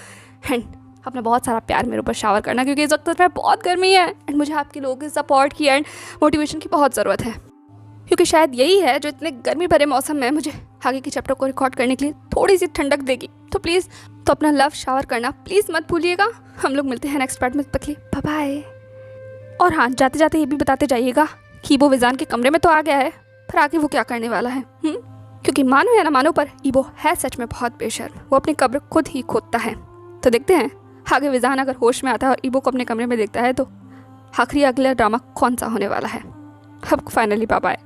एंड अपना बहुत सारा प्यार मेरे ऊपर शावर करना क्योंकि इस वक्त में बहुत गर्मी है एंड मुझे आपके लोगों के सपोर्ट की एंड मोटिवेशन की बहुत ज़रूरत है, क्योंकि शायद यही है जो इतने गर्मी भरे मौसम में मुझे आगे के चैप्टर को रिकॉर्ड करने के लिए थोड़ी सी ठंडक देगी। तो प्लीज़ तो अपना लव शावर करना प्लीज़ मत भूलिएगा। हम लोग मिलते हैं नेक्स्ट पार्ट में, तब तक के लिए बाय बाय। और हाँ, जाते जाते ये भी बताते जाइएगा कि ईबो विजान के कमरे में तो आ गया है, पर आगे वो क्या करने वाला है। क्योंकि मानो या ना मानो पर ईबो है सच में बहुत बेशर्म, वो अपनी कब्र खुद ही खोदता है। तो देखते हैं आगे विजान अगर होश में आता है और ईबो को अपने कमरे में देखता है तो आखिरी अगला ड्रामा कौन सा होने वाला है। अब फाइनली बाय बाय।